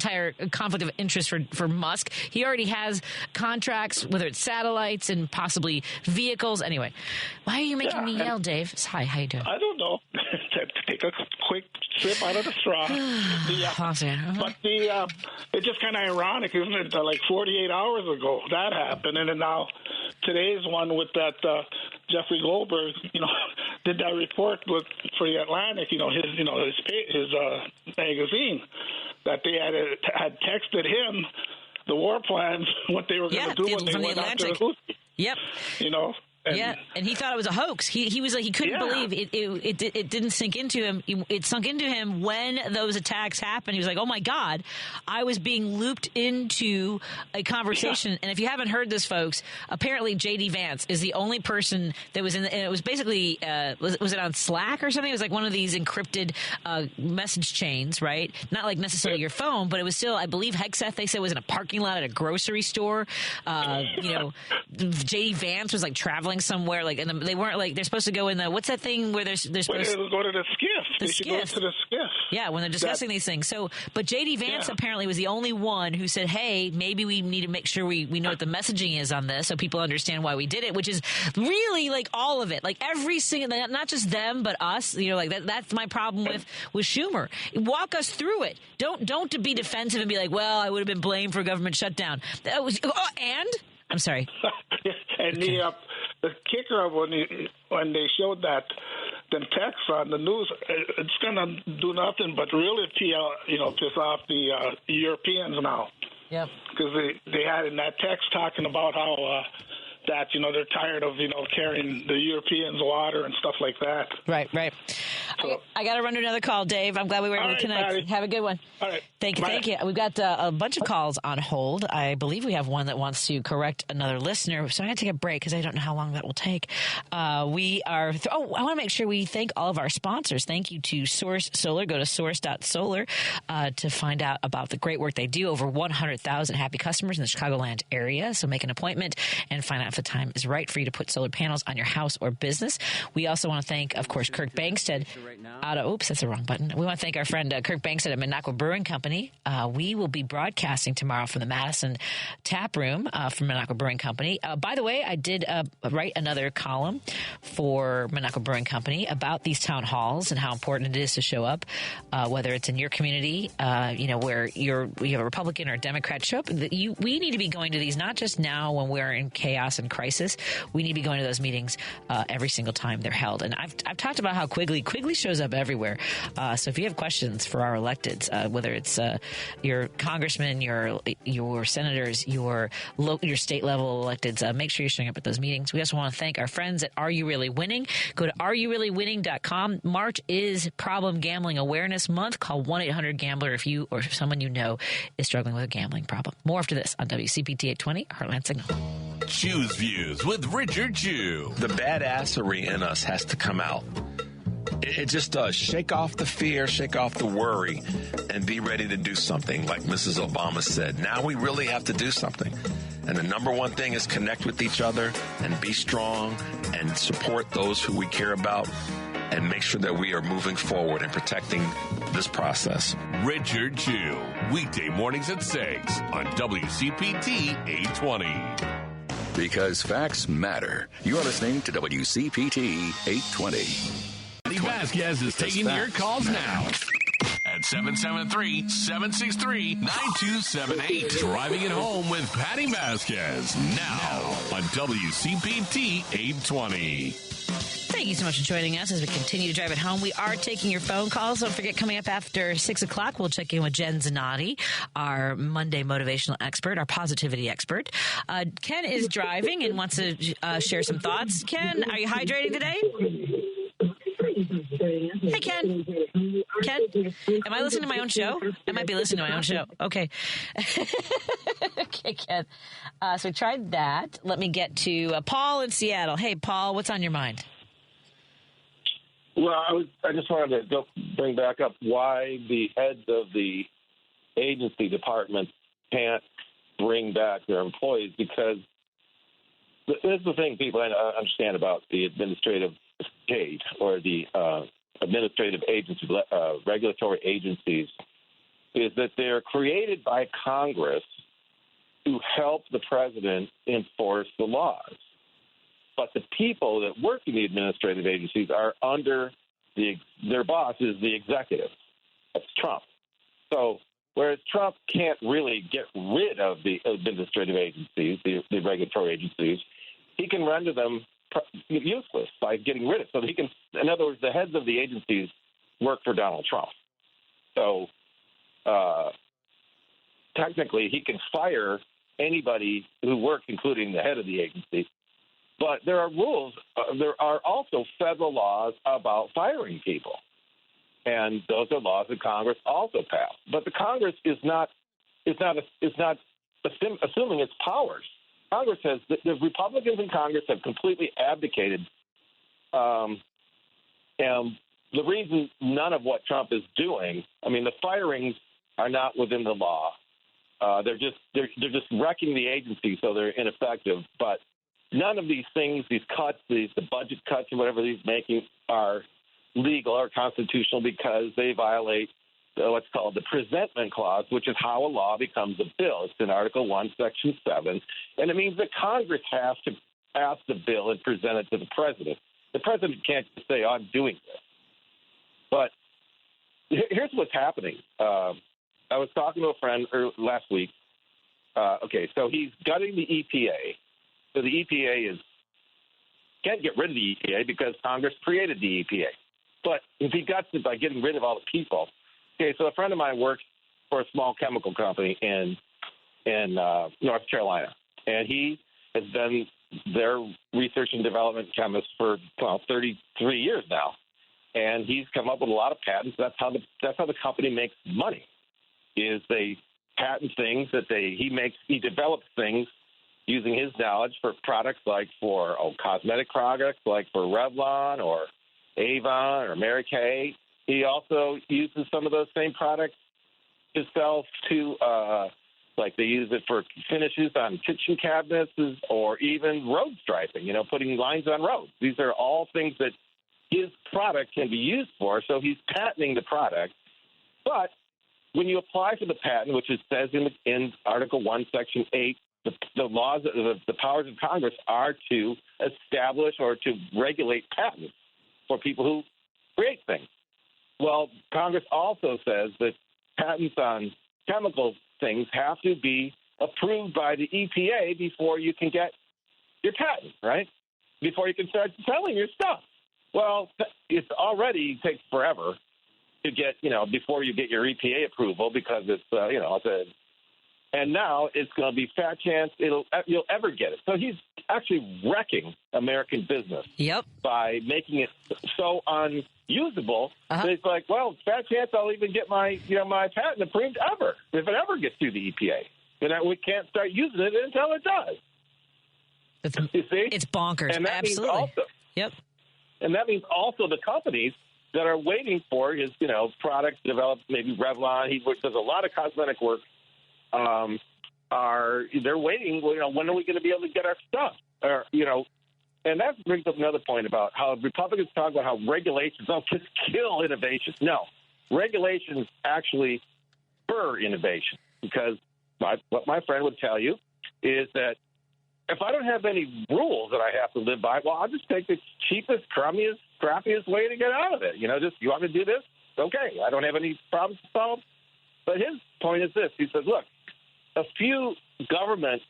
conflict of interest for Musk. He already has contracts, whether it's satellites and possibly vehicles. Anyway, why are you making me yell, Dave? Hi, how you doing? I don't know. Take a quick sip out of the straw. But it's just kind of ironic, isn't it? Like 48 hours ago, that happened, and then now today's one with that Jeffrey Goldberg, did that report for the Atlantic, his magazine, that they had texted him the war plans, what they were going to do when they went after the Houthis. Yep. And he thought it was a hoax. He was like, he couldn't believe it didn't sink into him. It sunk into him when those attacks happened. He was like, oh my God, I was being looped into a conversation. And if you haven't heard this, folks, apparently J.D. Vance is the only person that was in and it was basically, was it on Slack or something? It was like one of these encrypted message chains, right? Not like necessarily your phone, but it was still, I believe Hexeth, they said, was in a parking lot at a grocery store. J.D. Vance was like traveling somewhere, like, and they weren't like, they're supposed to go in the, what's that thing where they're supposed to go to the skiff. They should go to the skiff. Yeah, when they're discussing these things. So, but J.D. Vance apparently was the only one who said, hey, maybe we need to make sure we know what the messaging is on this so people understand why we did it, which is really like all of it. Like every single, not just them, but us, like that's my problem with Schumer. Walk us through it. Don't be defensive and be like, well, I would have been blamed for a government shutdown. That was, I'm sorry. And the kicker of when they showed that them texts on the news, it's going to do nothing but really piss off the Europeans now. Yep. Because they had in that text talking about how that they're tired of carrying the Europeans water and stuff like that. Right. So, I got to run to another call, Dave. I'm glad we were able to connect. Patty. Have a good one. All right. Thank you. We've got a bunch of calls on hold. I believe we have one that wants to correct another listener. So I'm going to take a break because I don't know how long that will take. I want to make sure we thank all of our sponsors. Thank you to Source Solar. Go to source.solar to find out about the great work they do. Over 100,000 happy customers in the Chicagoland area. So make an appointment and find out if the time is right for you to put solar panels on your house or business. We also want to thank, of course, Kirk Bangstead oops, that's the wrong button. We want to thank our friend Kirk Bangstead at Minocqua Brewing Company. We will be broadcasting tomorrow from the Madison Tap Room from Minocqua Brewing Company. By the way, I did write another column for Minocqua Brewing Company about these town halls and how important it is to show up, whether it's in your community, where you have a Republican or a Democrat. Show up. We need to be going to these, not just now when we're in chaos and crisis. We need to be going to those meetings every single time they're held. And I've talked about how Quigley shows up everywhere. So if you have questions for our electeds, whether it's your congressmen, your senators, your state level electeds, make sure you're showing up at those meetings. We also want to thank our friends at Are You Really Winning? Go to areyourreallywinning.com. March is Problem Gambling Awareness Month. Call 1-800-GAMBLER if you or someone you know is struggling with a gambling problem. More after this on WCPT 820, Heartland Signal. Choose Views with Richard Chew. The badassery in us has to come out. It just does. Shake off the fear, shake off the worry, and be ready to do something. Like Mrs. Obama said, now we really have to do something. And the number one thing is connect with each other and be strong and support those who we care about and make sure that we are moving forward and protecting this process. Richard Chew, weekday mornings at 6 on WCPT 820. Because facts matter. You're listening to WCPT 820. Patti Vasquez is taking your calls now at 773-763-9278. Driving it home with Patti Vasquez now on WCPT 820. Thank you so much for joining us as we continue to drive it home. We are taking your phone calls. Don't forget, coming up after 6 o'clock, we'll check in with Jen Zanotti, our Monday motivational expert, our positivity expert. Ken is driving and wants to share some thoughts. Ken, are you hydrating today? Hey, Ken. Ken, am I listening to my own show? I might be listening to my own show. Okay. Okay, Ken. So we tried that. Let me get to Paul in Seattle. Hey, Paul, what's on your mind? Well, I just wanted to bring back up why the heads of the agency departments can't bring back their employees, because this is the thing people understand about the administrative state or the administrative agency, regulatory agencies, is that they're created by Congress to help the president enforce the laws. But the people that work in the administrative agencies are under their boss is the executive. That's Trump. So whereas Trump can't really get rid of the administrative agencies, the regulatory agencies, he can render them useless by getting rid of them. So he can, in other words, the heads of the agencies work for Donald Trump. So technically he can fire anybody who works, including the head of the agency. But there are rules. There are also federal laws about firing people, and those are laws that Congress also passed. But the Congress is not assuming its powers. Congress has the Republicans in Congress have completely abdicated, and the reason none of what Trump is doing. I mean, the firings are not within the law. They're just wrecking the agency, so they're ineffective. But none of these things, these cuts, the budget cuts or whatever he's making, are legal or constitutional because they violate what's called the presentment clause, which is how a law becomes a bill. It's in Article 1, Section 7, and it means that Congress has to pass the bill and present it to the president. The president can't just say, I'm doing this. But here's what's happening. I was talking to a friend last week. So he's gutting the EPA. So the EPA can't get rid of the EPA because Congress created the EPA. But if he guts it by getting rid of all the people, so a friend of mine works for a small chemical company in North Carolina, and he has been their research and development chemist for 33 years now, and he's come up with a lot of patents. That's how the company makes money. Is they patent things that he develops things using his knowledge for products like for cosmetic products like for Revlon or Avon or Mary Kay. He also uses some of those same products to sell to Like they use it for finishes on kitchen cabinets or even road striping, putting lines on roads. These are all things that his product can be used for, so he's patenting the product. But when you apply for the patent, which it says in Article 1, Section 8, the laws, the powers of Congress are to establish or to regulate patents for people who create things. Well, Congress also says that patents on chemical things have to be approved by the EPA before you can get your patent, right? Before you can start selling your stuff. Well, it already takes forever to get, before you get your EPA approval because it's, and now it's going to be fat chance you'll ever get it. So he's actually wrecking American business. Yep. By making it so unusable. Uh-huh. It's like, well, fat chance I'll even get my patent approved ever if it ever gets through the EPA. And we can't start using it until it does. You see? It's bonkers. And that Absolutely. Means also, yep. And that means also the companies that are waiting for his, products developed, maybe Revlon. He does a lot of cosmetic work. They're waiting? When are we going to be able to get our stuff? And that brings up another point about how Republicans talk about how regulations just kill innovation. No, regulations actually spur innovation because what my friend would tell you is that if I don't have any rules that I have to live by, well, I'll just take the cheapest, crappiest way to get out of it. You want me to do this? Okay, I don't have any problems to solve. But his point is this. He says, look, a few government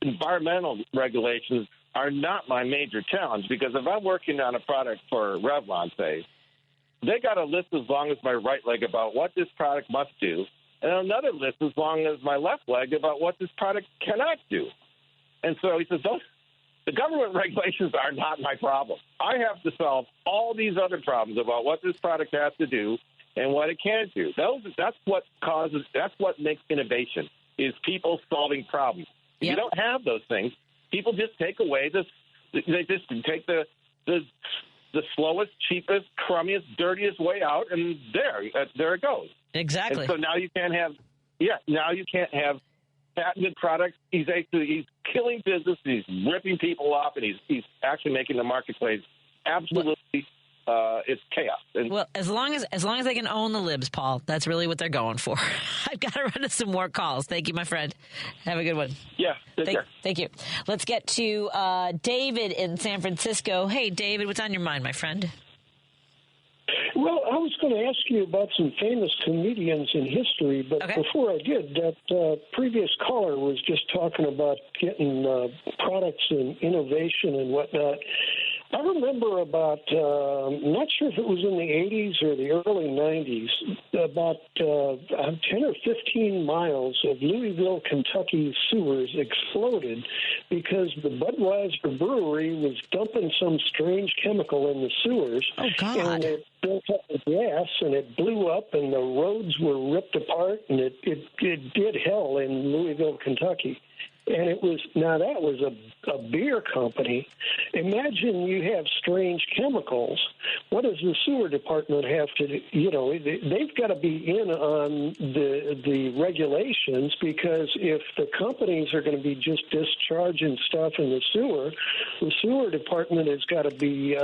environmental regulations are not my major challenge because if I'm working on a product for Revlon, say, they got a list as long as my right leg about what this product must do, and another list as long as my left leg about what this product cannot do. And so he says, the government regulations are not my problem. I have to solve all these other problems about what this product has to do and what it can't do. That's what makes innovation, is people solving problems. If you don't have those things, people just take away they just take the slowest, cheapest, crummiest, dirtiest way out, and there it goes. Exactly. And so now you can't have patented products. He's killing business. He's ripping people off, and he's actually making the marketplace absolutely. It's chaos. And well, as long as they can own the libs, Paul, that's really what they're going for. I've got to run to some more calls. Thank you, my friend. Have a good one. Yeah, take care. Thank you. Let's get to David in San Francisco. Hey, David, what's on your mind, my friend? Well, I was going to ask you about some famous comedians in history, but before I did, that previous caller was just talking about getting products and innovation and whatnot. I remember about, I'm not sure if it was in the 80s or the early 90s, about 10 or 15 miles of Louisville, Kentucky sewers exploded because the Budweiser brewery was dumping some strange chemical in the sewers. Oh, God. And it built up the gas, and it blew up, and the roads were ripped apart, and it did hell in Louisville, Kentucky. And that was a beer company. Imagine you have strange chemicals. What does the sewer department have to do? They've got to be in on the regulations, because if the companies are going to be just discharging stuff in the sewer department has got to be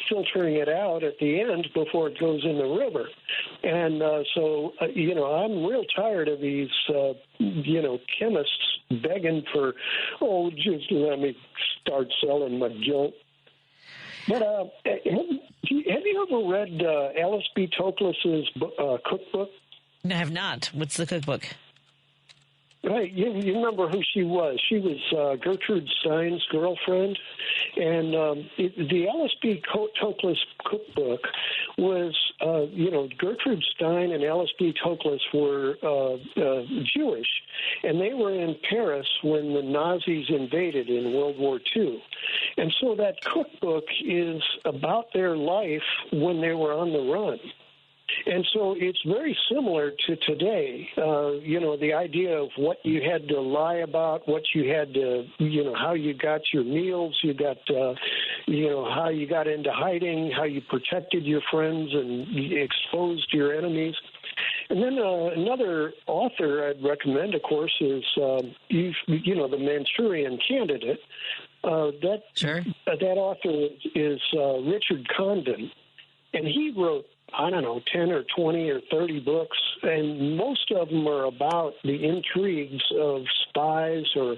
filtering it out at the end before it goes in the river. And so I'm real tired of these, chemists begging for, just let me start selling my junk. But have you ever read Alice B. Toklas's cookbook? No, I have not. What's the cookbook? Right, you remember who she was. She was Gertrude Stein's girlfriend. And the Alice B. Toklas cookbook was, Gertrude Stein and Alice B. Toklas were Jewish, and they were in Paris when the Nazis invaded in World War II. And so that cookbook is about their life when they were on the run. And so it's very similar to today, the idea of what you had to lie about, what you had to, how you got your meals, you got, how you got into hiding, how you protected your friends and exposed your enemies. And then another author I'd recommend, of course, is the Manchurian Candidate. That author is Richard Condon, and he wrote, I don't know, 10 or 20 or 30 books, and most of them are about the intrigues of spies or,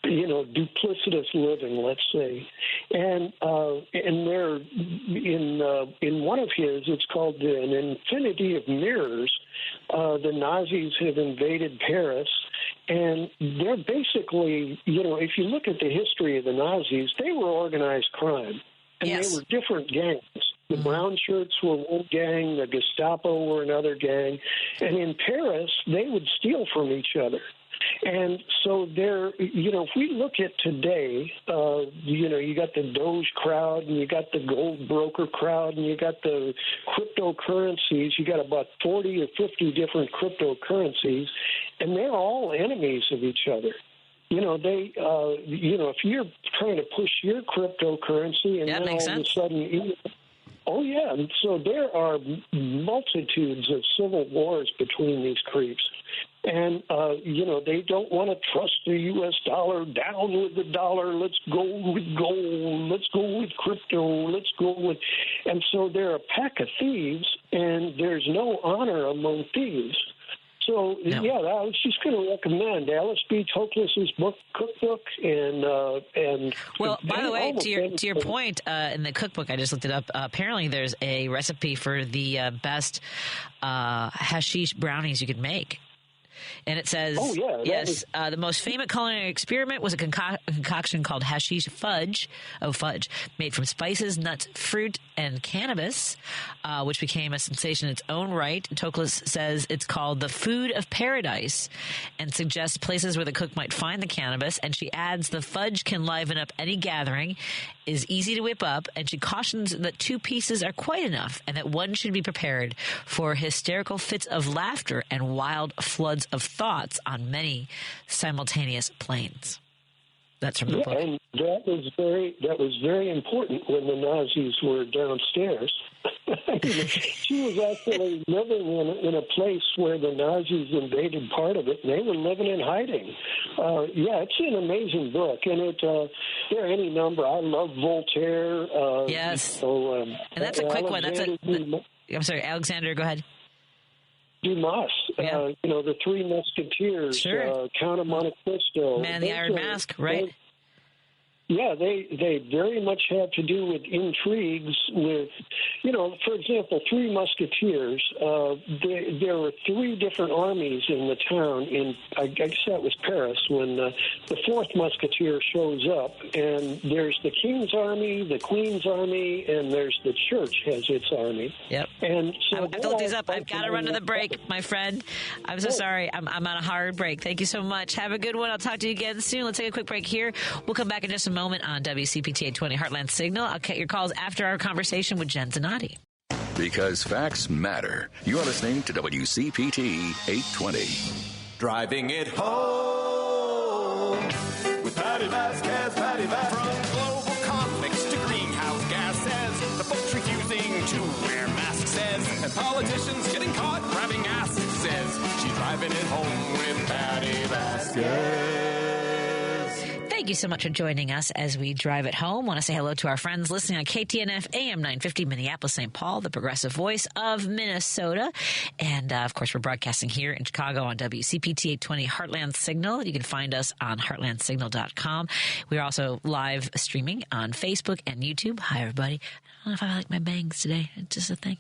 duplicitous living, let's say. And they're in one of his, it's called An Infinity of Mirrors. The Nazis have invaded Paris. And they're basically, if you look at the history of the Nazis, they were organized crime. And they were different gangs. The brown shirts were one gang, the Gestapo were another gang. And in Paris, they would steal from each other. And so if we look at today, you got the Doge crowd and you got the gold broker crowd and you got the cryptocurrencies. You got about 40 or 50 different cryptocurrencies, and they're all enemies of each other. If you're trying to push your cryptocurrency and then all of a sudden, and so there are multitudes of civil wars between these creeps. And, they don't want to trust the U.S. dollar. Down with the dollar. Let's go with gold. Let's go with crypto. Let's go with... And so they're a pack of thieves, and there's no honor among thieves. So, I was just going to recommend Alice B. Toklas's book, cookbook, and well, by the way, to your point, in the cookbook, I just looked it up. Apparently, there's a recipe for the best hashish brownies you could make. And it says, the most famous culinary experiment was a concoction called hashish fudge, made from spices, nuts, fruit, and cannabis, which became a sensation in its own right. Toklas says it's called the food of paradise and suggests places where the cook might find the cannabis. And she adds the fudge can liven up any gathering, is easy to whip up, and she cautions that 2 pieces are quite enough and that one should be prepared for hysterical fits of laughter and wild floods of thoughts on many simultaneous planes. That's from the book. And that was very important when the Nazis were downstairs. She was actually living in a place where the Nazis invaded part of it, and they were living in hiding. It's an amazing book, and there are any number. I love Voltaire. Yes. And that's a quick one. I'm sorry, Alexander, go ahead. Dumas, the Three Musketeers, Count of Monte Cristo. Man in the Iron Mask, right? They very much have to do with intrigues with, for example, Three Musketeers. There were 3 different armies in the town I guess that was Paris, when the 4th Musketeer shows up, and there's the King's army, the Queen's army, and there's the church has its army. Yep. And so I've built these up. I've got to run to the break, my friend. I'm so sorry. I'm on a hard break. Thank you so much. Have a good one. I'll talk to you again soon. Let's take a quick break here. We'll come back in just a moment on WCPT 820 Heartland Signal. I'll get your calls after our conversation with Jen Zanotti. Because facts matter. You're listening to WCPT 820. Driving it home with Patti Vasquez, Patti Vasquez. From global conflicts to greenhouse gases, the folks refusing to wear masks says, and politicians getting caught grabbing ass says, she's driving it home with Patti Vasquez. Thank you so much for joining us as we drive it home. Want to say hello to our friends listening on KTNF AM 950 Minneapolis, St. Paul, the progressive voice of Minnesota. And, of course, we're broadcasting here in Chicago on WCPT 820 Heartland Signal. You can find us on heartlandsignal.com. We're also live streaming on Facebook and YouTube. Hi, everybody. I don't know if I like my bangs today. It's just a thing.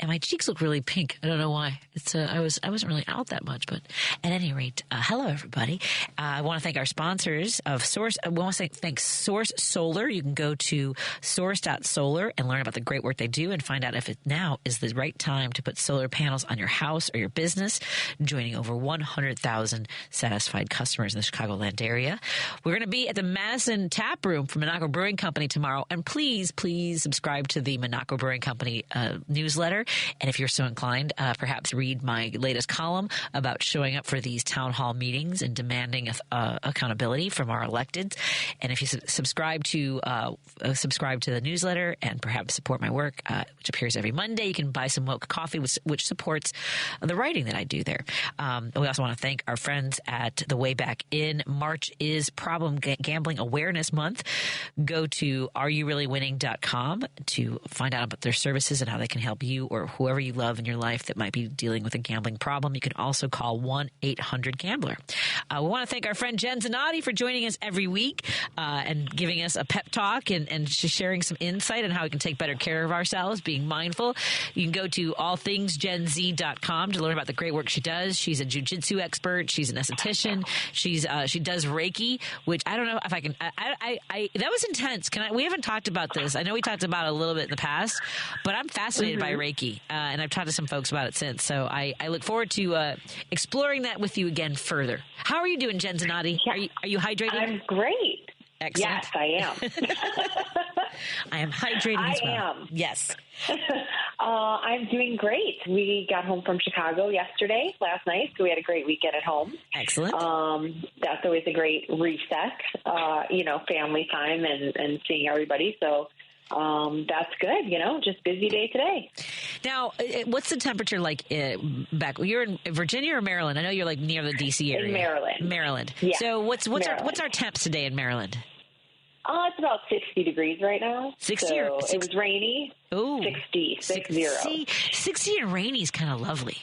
And my cheeks look really pink. I don't know why. I wasn't really out that much, but at any rate, hello, everybody. I want to thank our sponsors of Source. I want to thank Source Solar. You can go to source.solar and learn about the great work they do and find out if it now is the right time to put solar panels on your house or your business, joining over 100,000 satisfied customers in the Chicagoland area. We're going to be at the Madison Tap Room from Monaco Brewing Company tomorrow. And please subscribe to the Monaco Brewing Company newsletter. And if you're so inclined, perhaps read my latest column about showing up for these town hall meetings and demanding accountability from our elected selected. And if you subscribe to the newsletter and perhaps support my work, which appears every Monday, you can buy some mocha coffee, which supports the writing that I do there. We also want to thank our friends at the Way Back In. March is Problem Gambling Awareness Month. Go to areyoureallywinning.com to find out about their services and how they can help you or whoever you love in your life that might be dealing with a gambling problem. You can also call 1-800-GAMBLER. We want to thank our friend Jen Zanotti for joining us every week and giving us a pep talk and sharing some insight on how we can take better care of ourselves, being mindful. You can go to allthingsgenz.com to learn about the great work she does. She's a jiu-jitsu expert. She's an esthetician. She does Reiki, which I don't know if I can. That was intense. We haven't talked about this. I know we talked about it a little bit in the past, but I'm fascinated by Reiki, and I've talked to some folks about it since. So I look forward to exploring that with you again further. How are you doing, Jen Zanotti? Are you hydrating? I'm great. Excellent. Yes, I am. I am hydrating as well. I am. Yes. I'm doing great. We got home from Chicago last night, so we had a great weekend at home. Excellent. That's always a great reset, family time and seeing everybody. So that's good, just busy day today. Now, what's the temperature like back? You're in Virginia or Maryland? I know you're like near the D.C. area. In Maryland. Maryland. Yeah. So what's our temps today in Maryland? It's about 60 degrees right now. 60 so or it was rainy. Ooh. 60. 60 and rainy is kind of lovely.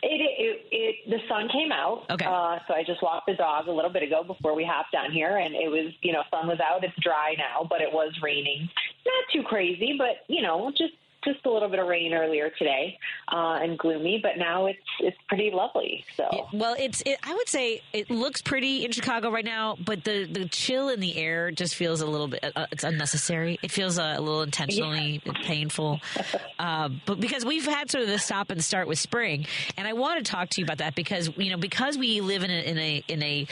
The sun came out. Okay. So I just walked the dog a little bit ago before we hopped on here, and it was, sun was out. It's dry now, but it was raining. Not too crazy, but, just a little bit of rain earlier today and gloomy, but now it's pretty lovely. So I would say it looks pretty in Chicago right now, but the chill in the air just feels a little bit it's unnecessary. It feels a little intentionally painful, but because we've had sort of this stop and start with spring, and I want to talk to you about that because we live in a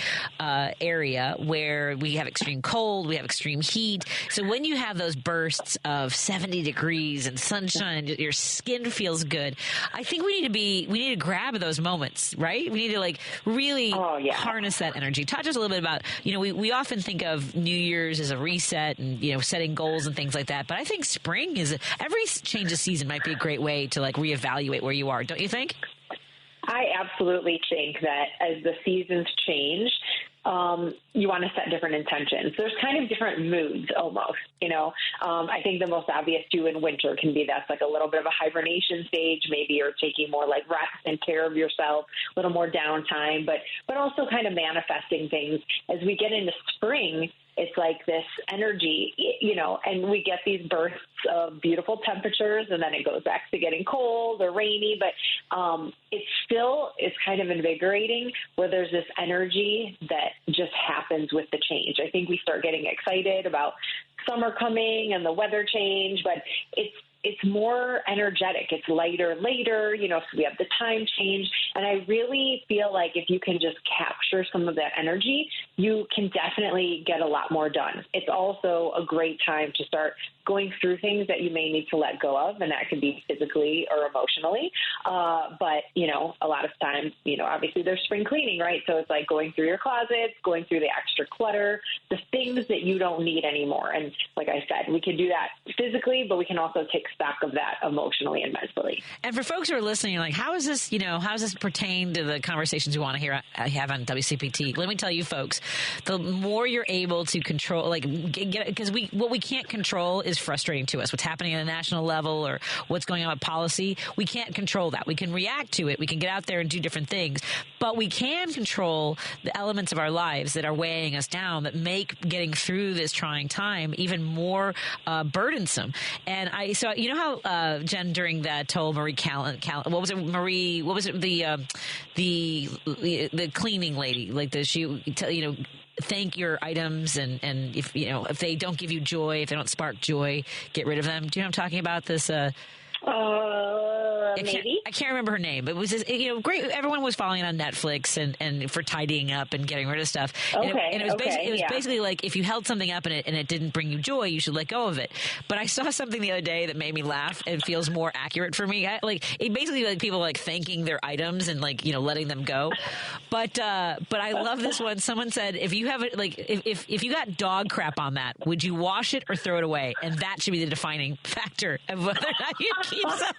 area where we have extreme cold, we have extreme heat. So when you have those bursts of 70 degrees and sunshine, your skin feels good. I think we need to grab those moments, right? We need to really harness that energy. Talk to us a little bit about, we often think of New Year's as a reset and, setting goals and things like that. But I think spring every change of season might be a great way to reevaluate where you are. Don't you think? I absolutely think that as the seasons change, you want to set different intentions. There's kind of different moods almost, I think the most obvious too in winter can be that's a little bit of a hibernation stage. Maybe you're taking more rest and care of yourself, a little more downtime, but also kind of manifesting things. As we get into spring, it's like this energy, and we get these bursts of beautiful temperatures, and then it goes back to getting cold or rainy. But it still is kind of invigorating where there's this energy that just happens with the change. I think we start getting excited about summer coming and the weather change, but it's more energetic. It's lighter later, so we have the time change. And I really feel like if you can just capture some of that energy, you can definitely get a lot more done. It's also a great time to start going through things that you may need to let go of, and that can be physically or emotionally. But, a lot of times, obviously there's spring cleaning, right? So it's like going through your closets, going through the extra clutter, the things that you don't need anymore. And like I said, we can do that physically, but we can also take stock of that emotionally and mentally. And for folks who are listening, how does this pertain to the conversations we want to have on WCPT? Let me tell you folks, the more you're able to control, because what we can't control is frustrating to us. What's happening at a national level or what's going on with policy, we can't control that. We can react to it. We can get out there and do different things, but we can control the elements of our lives that are weighing us down, that make getting through this trying time even more burdensome. And how Jen during that told Marie what was it? Marie, what was it? The cleaning lady, thank your items, and if they don't give you joy, if they don't spark joy, get rid of them. Do you know what I'm talking about? This maybe. I can't remember her name, but it was just, great. Everyone was following it on Netflix and for tidying up and getting rid of stuff. Okay. And it was basically like if you held something up and it didn't bring you joy, you should let go of it. But I saw something the other day that made me laugh and feels more accurate for me. It basically like people like thanking their items and letting them go. But I love this one. Someone said if you have if you got dog crap on that, would you wash it or throw it away? And that should be the defining factor of whether or not you keep something.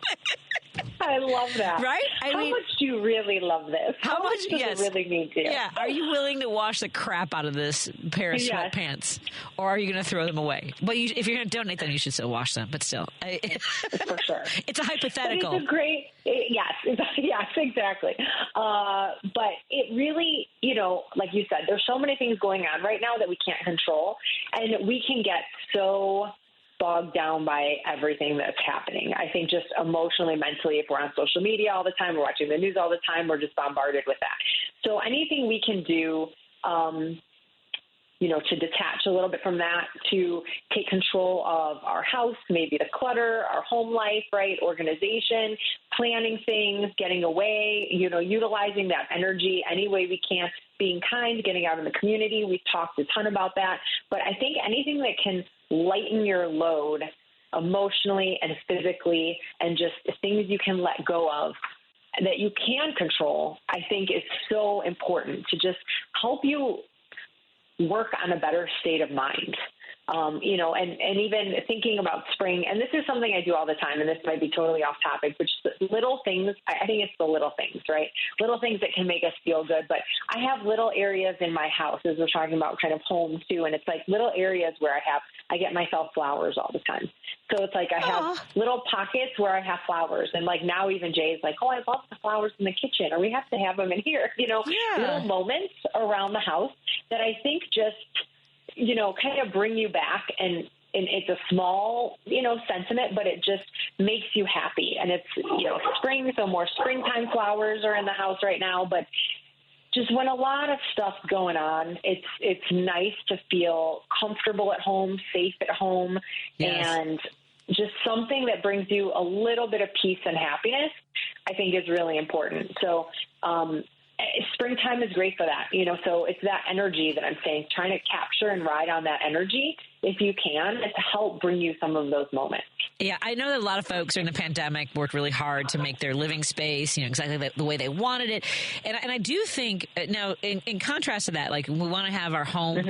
I love that. Right? How much do you really love this? How much does yes. it really mean to you? Yeah. Are you willing to wash the crap out of this pair of sweatpants? Or are you going to throw them away? But if you're going to donate them, you should still wash them. But still. For sure. It's a hypothetical. But it's a great... Yes, exactly. But it really, like you said, there's so many things going on right now that we can't control. And we can get so bogged down by everything that's happening. I think just emotionally, mentally, if we're on social media all the time, we're watching the news all the time, we're just bombarded with that. So anything we can do, to detach a little bit from that, to take control of our house, maybe the clutter, our home life, right, organization, planning things, getting away, utilizing that energy any way we can, being kind, getting out in the community. We've talked a ton about that. But I think anything that can lighten your load emotionally and physically and just things you can let go of that you can control, I think is so important to just help you work on a better state of mind. And even thinking about spring, and this is something I do all the time, and this might be totally off topic, but just little things. I think it's the little things, right? Little things that can make us feel good. But I have little areas in my house, as we're talking about kind of home too, and it's like little areas where I get myself flowers all the time. So it's like I have little pockets where I have flowers. And like now even Jay's like, I love the flowers in the kitchen, or we have to have them in here, little moments around the house that I think just, kind of bring you back. And it's a small, sentiment, but it just makes you happy. And it's, spring, so more springtime flowers are in the house right now. But just when a lot of stuff's going on, it's nice to feel comfortable at home, safe at home, and just something that brings you a little bit of peace and happiness, I think is really important. So, springtime is great for that, so it's that energy that I'm saying, trying to capture and ride on that energy if you can, to help bring you some of those moments. Yeah, I know that a lot of folks during the pandemic worked really hard to make their living space, exactly the way they wanted it. And I do think, now, in contrast to that, like we want to have our home,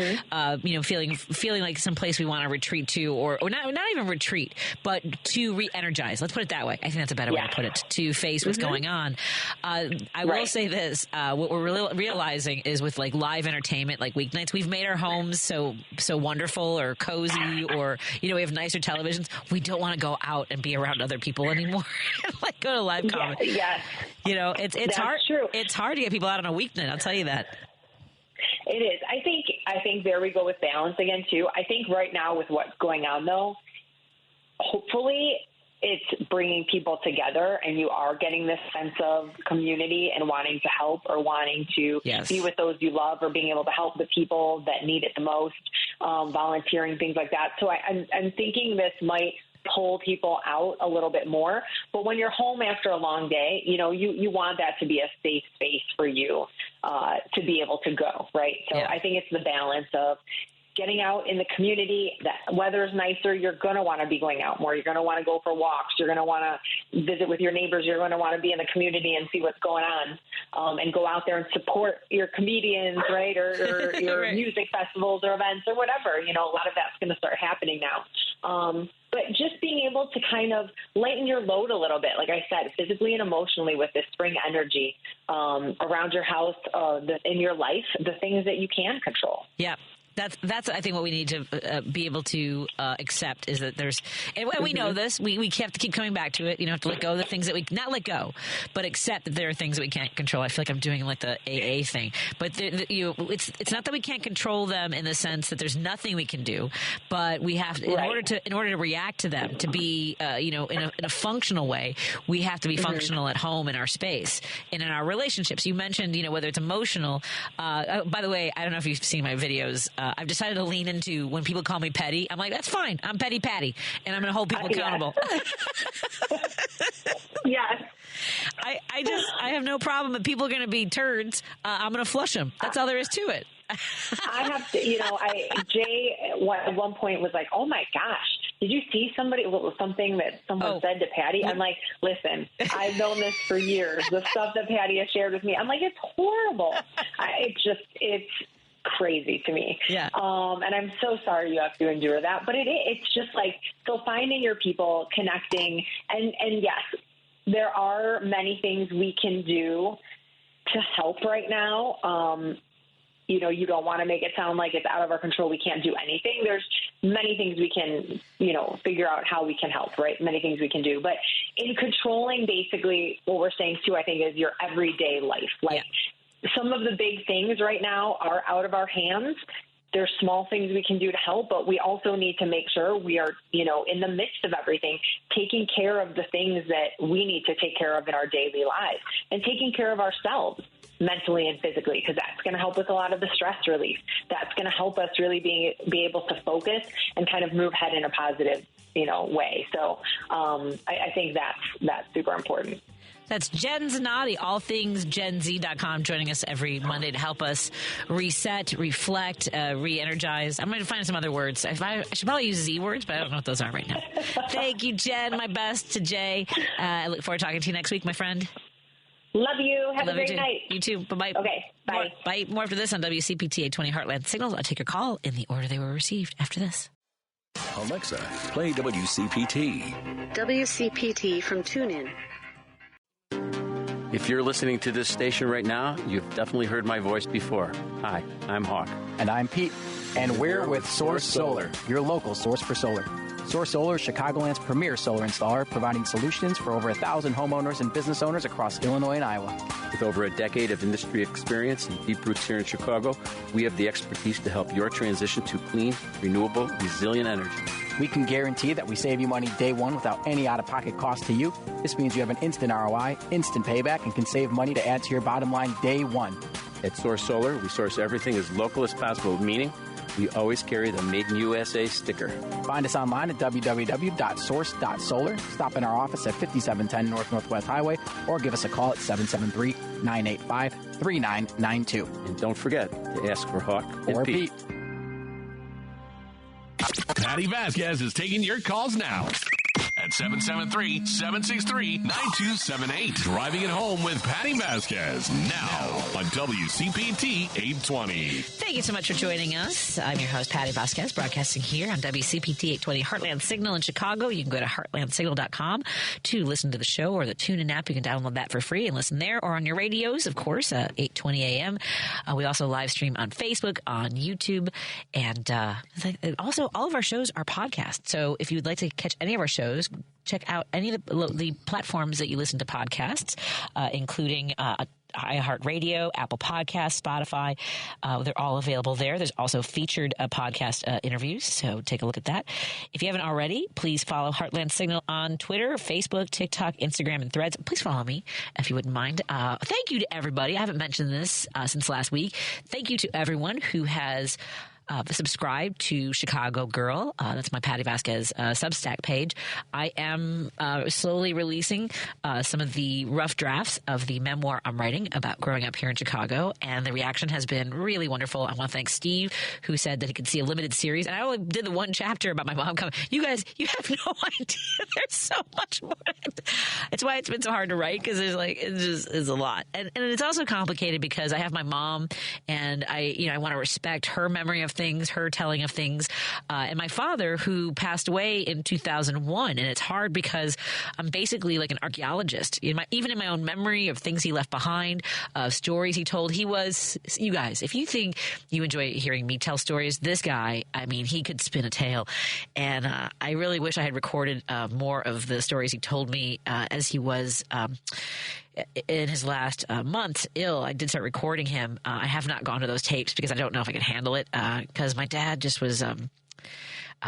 feeling like some place we want to retreat to, or not even retreat, but to re-energize. Let's put it that way. I think that's a better way to put it, to face what's going on. I will say this, what we're really realizing is with like live entertainment, like weeknights, we've made our homes so wonderful or cozy, or, we have nicer televisions. We don't want to go out and be around other people anymore. Like go to live comedy. Yes. It's hard. True. It's hard to get people out on a weeknight. I'll tell you that. It is. I think there we go with balance again too. I think right now with what's going on though, hopefully it's bringing people together and you are getting this sense of community and wanting to help or wanting to be with those you love, or being able to help the people that need it the most, volunteering, things like that. So I'm thinking this might pull people out a little bit more. But when you're home after a long day, you want that to be a safe space for you to be able to go, right? So I think it's the balance of getting out in the community. The weather's nicer, you're going to want to be going out more. You're going to want to go for walks. You're going to want to visit with your neighbors. You're going to want to be in the community and see what's going on, and go out there and support your comedians, right, or your music festivals or events or whatever. A lot of that's going to start happening now. But just being able to kind of lighten your load a little bit, like I said, physically and emotionally, with this spring energy around your house, in your life, the things that you can control. Yeah. That's I think what we need to be able to accept is that there's, and we know this, we have to keep coming back to it. Have to let go of the things that we not let go, but accept that there are things that we can't control. I feel like I'm doing like the AA thing, but it's not that we can't control them in the sense that there's nothing we can do, but we have to, in order to react to them, to be in a functional way, we have to be functional at home in our space and in our relationships. You mentioned whether it's emotional. By the way, I don't know if you've seen my videos. I've decided to lean into when people call me petty. I'm like, that's fine. I'm petty Patti, and I'm going to hold people accountable. Yes. I have no problem that people are going to be turds. I'm going to flush them. That's all there is to it. I have to, Jay at one point was like, oh my gosh, did you see something that someone said to Patti? I'm like, listen, I've known this for years. The stuff that Patti has shared with me, I'm like, it's horrible. It's crazy to me. Yeah. And I'm so sorry you have to endure that, but it's just like, so finding your people, connecting, and yes, there are many things we can do to help right now. You don't want to make it sound like it's out of our control. We can't do anything. There's many things we can, figure out how we can help, right? Many things we can do. But in controlling, basically, what we're saying too, I think, is your everyday life. Like some of the big things right now are out of our hands. There's small things we can do to help, but we also need to make sure we are, in the midst of everything, taking care of the things that we need to take care of in our daily lives and taking care of ourselves mentally and physically, because that's going to help with a lot of the stress relief. That's going to help us really be able to focus and kind of move ahead in a positive, way. So I think that's super important. That's Jen Zanotti, allthingsgenz.com, joining us every Monday to help us reset, reflect, re-energize. I'm going to find some other words. I should probably use Z words, but I don't know what those are right now. Thank you, Jen. My best to Jay. I look forward to talking to you next week, my friend. Love you. Have a great night. You too. Bye-bye. Okay. Bye. Bye. More after this on WCPT 820 Heartland Signals. I'll take your call in the order they were received after this. Alexa, play WCPT. WCPT from TuneIn. If you're listening to this station right now, you've definitely heard my voice before. Hi, I'm Hawk. And I'm Pete. And we're with Source Solar, your local source for solar. Source Solar is Chicagoland's premier solar installer, providing solutions for over 1,000 homeowners and business owners across Illinois and Iowa. With over a decade of industry experience and deep roots here in Chicago, we have the expertise to help your transition to clean, renewable, resilient energy. We can guarantee that we save you money day one without any out-of-pocket cost to you. This means you have an instant ROI, instant payback, and can save money to add to your bottom line day one. At Source Solar, we source everything as local as possible, meaning we always carry the Made in USA sticker. Find us online at www.source.solar. Stop in our office at 5710 Northwest Highway or give us a call at 773-985-3992. And don't forget to ask for Hawk or and Pete. Patti Vasquez is taking your calls now at 773-763-9278. Driving it home with Patti Vasquez now on WCPT 820. Thank you so much for joining us. I'm your host, Patti Vasquez, broadcasting here on WCPT 820 Heartland Signal in Chicago. You can go to heartlandsignal.com to listen to the show, or the TuneIn app. You can download that for free and listen there, or on your radios, of course, 8:20 a.m. We also live stream on Facebook, on YouTube, and also all of our shows are podcasts. So if you would like to catch any of our shows, check out any of the platforms that you listen to podcasts, including iHeartRadio, Apple Podcasts, Spotify. They're all available there. There's also featured podcast interviews, so take a look at that. If you haven't already, please follow Heartland Signal on Twitter, Facebook, TikTok, Instagram, and Threads. Please follow me if you wouldn't mind. Thank you to everybody. I haven't mentioned this since last week. Thank you to everyone who has subscribe to Chicago Girl. That's my Patti Vasquez Substack page. I am slowly releasing some of the rough drafts of the memoir I'm writing about growing up here in Chicago, and the reaction has been really wonderful. I want to thank Steve, who said that he could see a limited series, and I only did the one chapter about my mom coming. You guys, you have no idea. There's so much more. It's why it's been so hard to write, because there's it just is a lot, and it's also complicated because I have my mom, and I want to respect her memory of things, her telling of things, and my father, who passed away in 2001. And it's hard because I'm basically like an archaeologist. Even in my own memory of things he left behind, of stories he told. He was, you guys, if you think you enjoy hearing me tell stories, this guy, I mean, he could spin a tale. And I really wish I had recorded more of the stories he told me as he was in his last months ill. I did start recording him. I have not gone to those tapes because I don't know if I can handle it, because my dad just was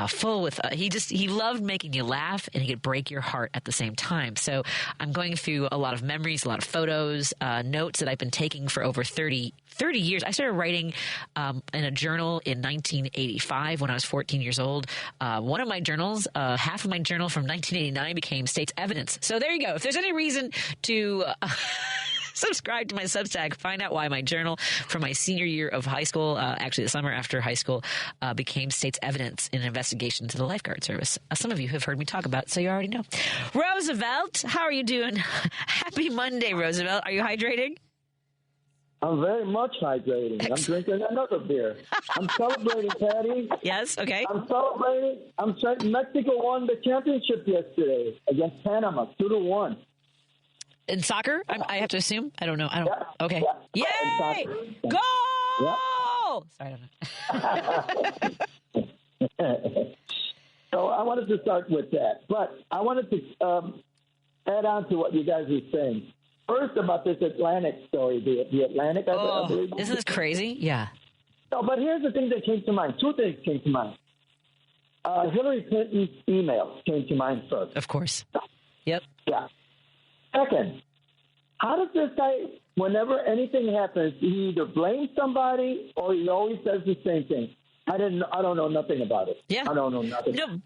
full with, he loved making you laugh, and he could break your heart at the same time. So I'm going through a lot of memories, a lot of photos, notes that I've been taking for over 30 years. I started writing in a journal in 1985 when I was 14 years old. One of my journals, half of my journal from 1989 became State's Evidence. So there you go. If there's any reason to subscribe to my Substack, find out why my journal from my senior year of high school, actually the summer after high school, became State's Evidence in an investigation to the lifeguard service. Some of you have heard me talk about it, so you already know. Roosevelt, how are you doing? Happy Monday, Roosevelt. Are you hydrating? I'm very much hydrating. I'm drinking another beer. I'm celebrating, Patty. Yes, okay. I'm celebrating. Mexico won the championship yesterday against Panama, 2-1. In soccer, I have to assume? I don't know. Okay. Yeah. Yay! Goal! Sorry, I don't know. So I wanted to start with that. But I wanted to add on to what you guys were saying. First, about this Atlantic story, the Atlantic, I believe. Isn't this crazy? Yeah. No, but here's the thing that came to mind. Two things came to mind. Hillary Clinton's email came to mind first. Of course. Yep. Yeah. Second, how does this guy, whenever anything happens, he either blames somebody or he always says the same thing? I don't know nothing about it. Yeah. I don't know nothing. No,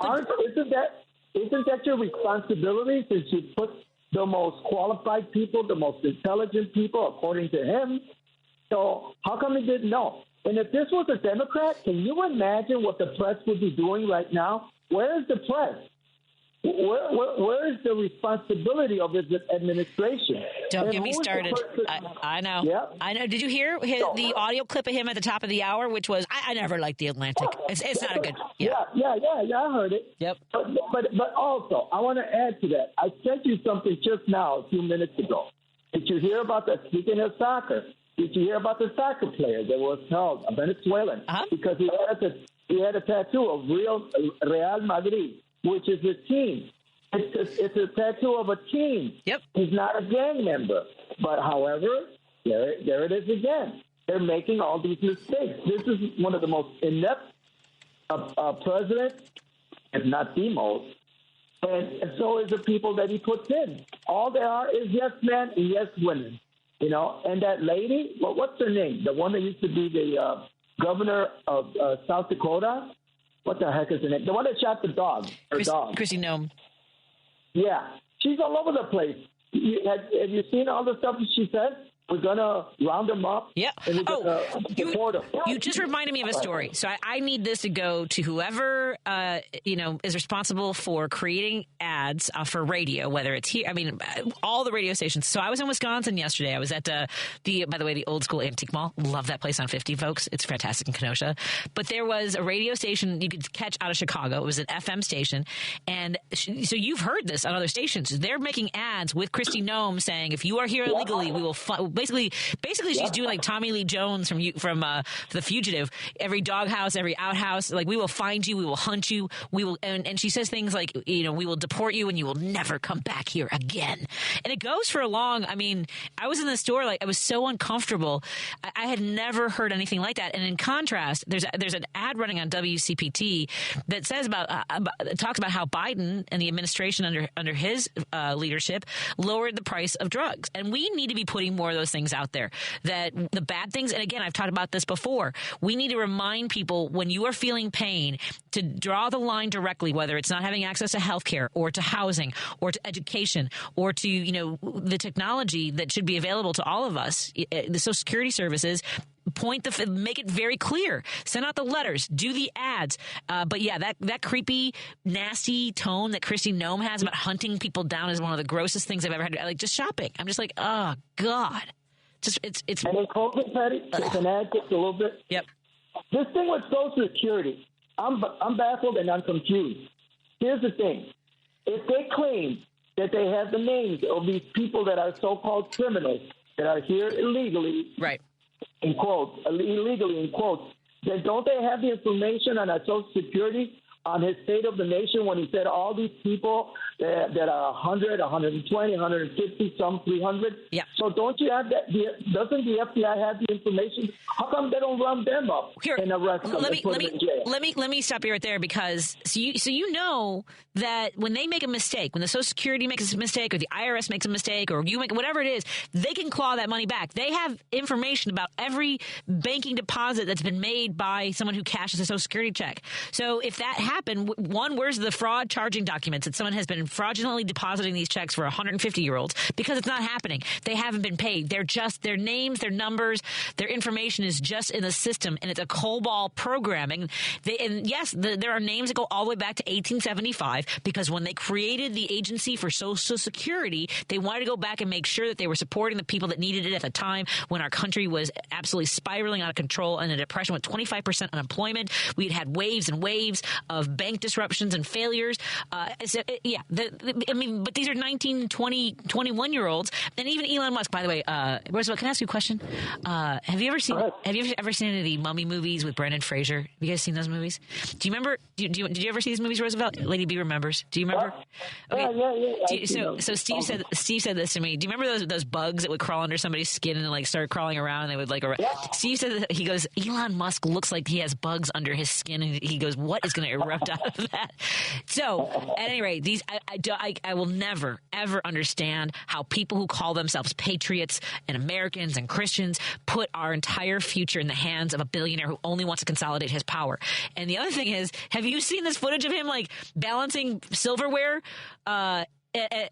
Isn't that your responsibility, since you put the most qualified people, the most intelligent people, according to him? So how come he didn't know? And if this was a Democrat, can you imagine what the press would be doing right now? Where is the press? Where is the responsibility of his administration? Don't get me started. I know. Yeah. I know. Did you hear the audio clip of him at the top of the hour, which was, I never liked the Atlantic. It's not a good. Yeah. I heard it. Yep. But also, I want to add to that. I sent you something just now, a few minutes ago. Did you hear about that? Speaking of soccer, did you hear about the soccer player that was held, a Venezuelan, because he had a tattoo of Real Madrid, which is a team. It's a tattoo of a team. Yep. He's not a gang member. But, however, there it is again. They're making all these mistakes. This is one of the most inept presidents, if not the most. And so is the people that he puts in. All they are is yes men and yes women. You know, and that lady, what's her name? The one that used to be the governor of South Dakota? What the heck is her name? The one that shot the dog. Dog. Kristi Noem. Yeah. She's all over the place. Have you seen all the stuff that she said? We're going to round them up. Yeah. And we're going to deport them. You just reminded me of a story. So I need this to go to whoever, is responsible for creating ads for radio, whether it's here. I mean, all the radio stations. So I was in Wisconsin yesterday. I was at by the way, the Old School Antique Mall. Love that place on 50, folks. It's fantastic in Kenosha. But there was a radio station you could catch out of Chicago. It was an FM station. And so you've heard this on other stations. They're making ads with Kristi Noem saying, if you are here illegally, we will basically she's doing like Tommy Lee Jones from The Fugitive. Every doghouse, every outhouse, like we will find you, we will hunt you, we will, and she says things like, we will deport you and you will never come back here again. And it goes for a long. I mean, I was in the store, like I was so uncomfortable. I had never heard anything like that. And in contrast, there's an ad running on WCPT that says talks about how Biden and the administration under his leadership lowered the price of drugs, and we need to be putting more of those things out there, that the bad things. And again, I've talked about this before. We need to remind people when you are feeling pain to draw the line directly, whether it's not having access to healthcare or to housing or to education or to, the technology that should be available to all of us, the Social Security services. Make it very clear. Send out the letters. Do the ads. But yeah, that creepy, nasty tone that Kristi Noem has about hunting people down is one of the grossest things I've ever had. Like just shopping. I'm just like, oh God. Just it's. And in closing, Patty, can I add just a little bit? Yep. This thing with Social Security, I'm baffled and I'm confused. Here's the thing: if they claim that they have the names of these people that are so-called criminals that are here illegally, right? In quotes, illegally in quotes, then don't they have the information on our Social Security on his State of the Nation when he said all these people that are 100, 120, 150, some 300. Yeah. So don't you have that? Doesn't the FBI have the information? How come they don't run them up and arrest them and put them in jail? Let me stop you right there, because so you know that when they make a mistake, when the Social Security makes a mistake, or the IRS makes a mistake, or you make whatever it is, they can claw that money back. They have information about every banking deposit that's been made by someone who cashes a Social Security check. So if that happened, one, where's the fraud charging documents that someone has been fraudulently depositing these checks for 150-year-olds? Because it's not happening. They haven't been paid. They're just their names, their numbers, their information is just in the system, and it's a COBOL programming. There are names that go all the way back to 1875, because when they created the Agency for Social Security, they wanted to go back and make sure that they were supporting the people that needed it at the time when our country was absolutely spiraling out of control and a depression with 25% unemployment. We'd had waves and waves of bank disruptions and failures. But these are 19, 20, 21-year-olds, and even Elon Musk. By the way, Roosevelt, can I ask you a question? Have you ever seen any of the Mummy movies with Brendan Fraser? Have you guys seen those movies? Do you remember? Did you ever see these movies, Roosevelt? Lady B remembers. Do you remember? So Steve said this to me. Do you remember those bugs that would crawl under somebody's skin and like start crawling around? And they would Steve said that, he goes, Elon Musk looks like he has bugs under his skin, and he goes, what is going to erupt out of that? So at any rate, I will never ever understand how people who call themselves patriots and Americans and Christians put our entire future in the hands of a billionaire who only wants to consolidate his power. And the other thing is, have you seen this footage of him like balancing silverware at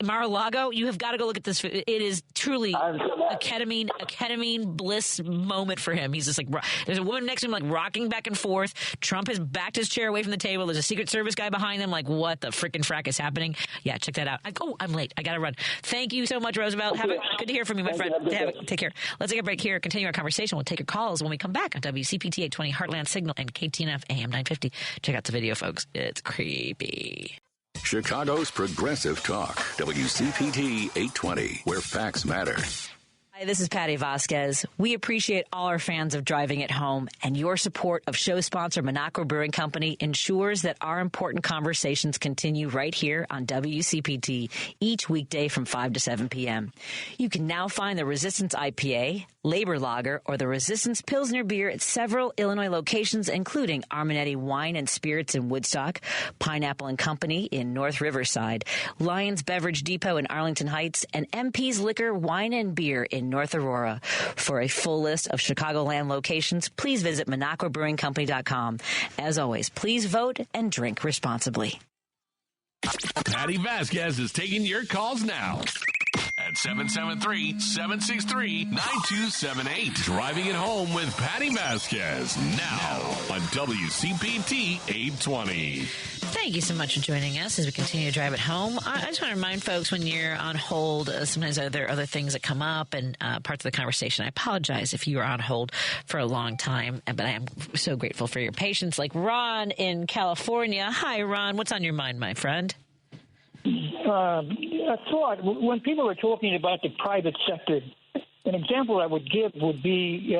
Mar-a-Lago? You have got to go look at this. It is truly a ketamine bliss moment for him. He's just like, there's a woman next to him like rocking back and forth. Trump has backed his chair away from the table. There's a Secret Service guy behind him. Like, what the frickin' frack is happening? Yeah, check that out. I'm late. I got to run. Thank you so much, Roosevelt. Good to hear from you, my friend. Take care. Let's take a break here. Continue our conversation. We'll take your calls when we come back on WCPT 820 Heartland Signal and KTNF AM 950. Check out the video, folks. It's creepy. Chicago's Progressive Talk, WCPT 820, where facts matter. Hi, this is Patti Vasquez. We appreciate all our fans of Driving It Home, and your support of show sponsor Monaco Brewing Company ensures that our important conversations continue right here on WCPT each weekday from 5 to 7 p.m. You can now find the Resistance IPA, Labor Lager, or the Resistance Pilsner beer at several Illinois locations, including Arminetti Wine and Spirits in Woodstock, Pineapple and Company in North Riverside, Lions Beverage Depot in Arlington Heights, and MP's Liquor, Wine, and Beer in North Aurora. For a full list of Chicagoland locations, please visit MonacoBrewingCompany.com. As always, please vote and drink responsibly. Patti Vasquez is taking your calls now at 773-763-9278. Driving It Home with Patti Vasquez now on WCPT 820. Thank you so much for joining us as we continue to drive it home. I just want to remind folks, when you're on hold, sometimes there are other things that come up and parts of the conversation. I apologize if you were on hold for a long time, but I am so grateful for your patience. Like Ron in California. Hi, Ron. What's on your mind, my friend? I thought when people are talking about the private sector, an example I would give would be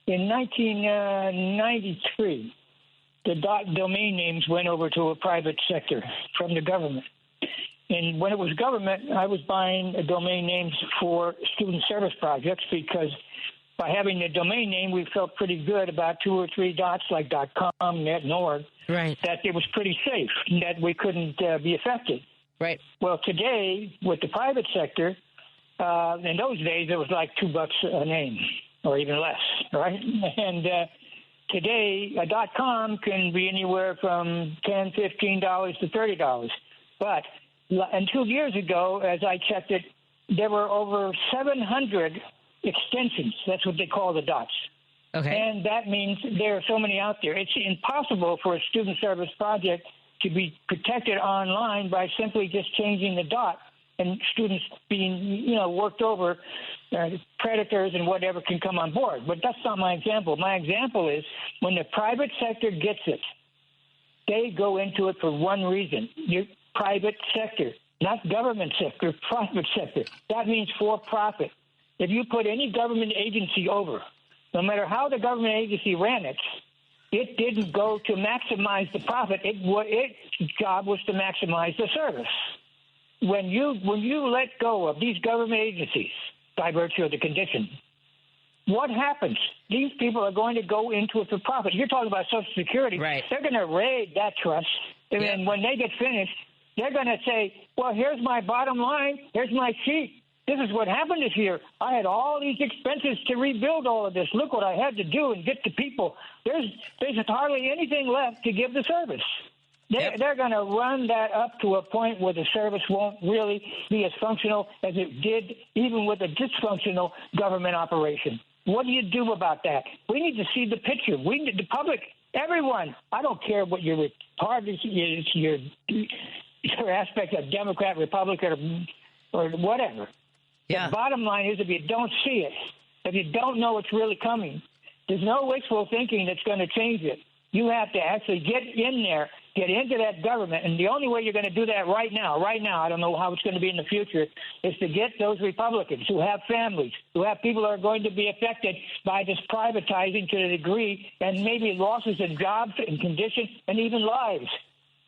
in 1993, the domain names went over to a private sector from the government. And when it was government, I was buying domain names for student service projects because by having the domain name, we felt pretty good about 2 or 3 dots like .com, .net, and .org, right, that it was pretty safe, that we couldn't be affected. Right. Well, today, with the private sector, in those days, it was like $2 a name or even less, right? And today, a .com can be anywhere from $10, $15 to $30. But until years ago, as I checked it, there were over 700 extensions. That's what they call the dots. Okay. And that means there are so many out there. It's impossible for a student service project to be protected online by simply just changing the dot and students being, worked over. Predators and whatever can come on board. But that's not my example. My example is when the private sector gets it, they go into it for one reason. Private sector, not government sector, private sector. That means for profit. If you put any government agency over, no matter how the government agency ran it, it didn't go to maximize the profit. Its job was to maximize the service. when you let go of these government agencies by virtue of the condition, what happens? These people are going to go into it for profit. You're talking about Social Security. Right. They're going to raid that trust. And then when they get finished, they're going to say, well, here's my bottom line. Here's my sheet. This is what happened this year. I had all these expenses to rebuild all of this. Look what I had to do and get the people. There's hardly anything left to give the service. They're going to run that up to a point where the service won't really be as functional as it did even with a dysfunctional government operation. What do you do about that? We need to see the picture. We need the public, everyone. I don't care what your party is, your aspect of Democrat, Republican, or whatever. The bottom line is, if you don't see it, if you don't know it's really coming, there's no wishful thinking that's going to change it. You have to actually get in there, get into that government, and the only way you're going to do that right now, I don't know how it's going to be in the future, is to get those Republicans who have families, who have people who are going to be affected by this privatizing to a degree, and maybe losses in jobs and conditions and even lives.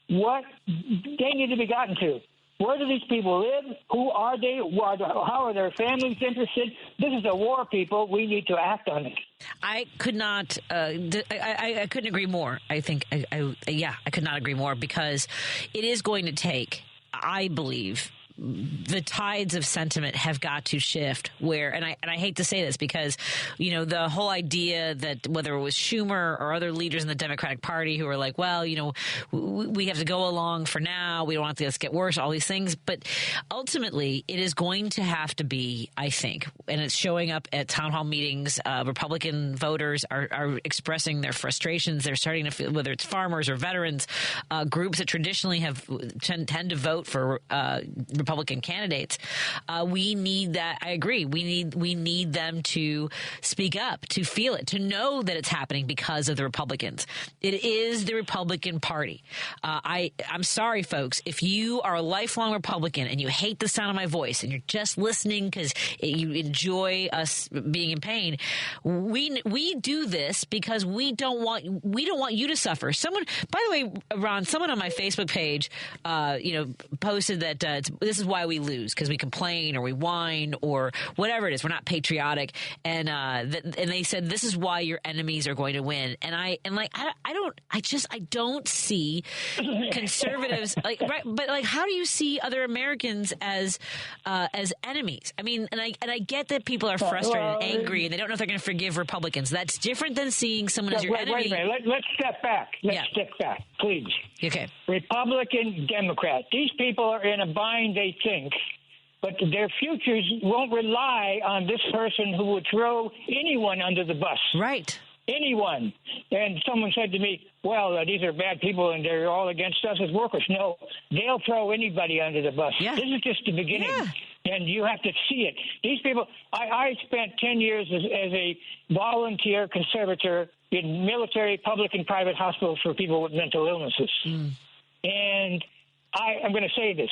What they need to be gotten to. Where do these people live? Who are they? How are their families interested? This is a war, people. We need to act on it. I could not. I couldn't agree more. I think. I could not agree more, because it is going to take, I believe, the tides of sentiment have got to shift where, and I hate to say this because, the whole idea that whether it was Schumer or other leaders in the Democratic Party who are like, well, we have to go along for now. We don't want this to get worse, all these things. But ultimately, it is going to have to be, I think, and it's showing up at town hall meetings. Republican voters are expressing their frustrations. They're starting to feel, whether it's farmers or veterans, groups that traditionally tend to vote for Republican candidates. We need that. I agree. We need them to speak up, to feel it, to know that it's happening because of the Republicans. It is the Republican Party. I'm sorry, folks, if you are a lifelong Republican and you hate the sound of my voice and you're just listening because you enjoy us being in pain, we do this because we don't want you to suffer. Someone, by the way, Ron, someone on my Facebook page, posted that this is why we lose, because we complain or we whine or whatever it is. We're not patriotic, and they said this is why your enemies are going to win. And I don't see conservatives but how do you see other Americans as enemies? I mean, and I get that people are frustrated and angry, and they don't know if they're going to forgive Republicans. That's different than seeing someone as your enemy. Wait a minute. Let's step back. Step back, please. Okay. Republican, Democrat. These people are in a bind, they think, but their futures won't rely on this person who would throw anyone under the bus. Right. Anyone. And someone said to me, well, these are bad people and they're all against us as workers. No, they'll throw anybody under the bus. Yeah. This is just the beginning. Yeah. And you have to see it. These people, I spent 10 years as a volunteer conservator in military, public, and private hospitals for people with mental illnesses. And I'm going to say this.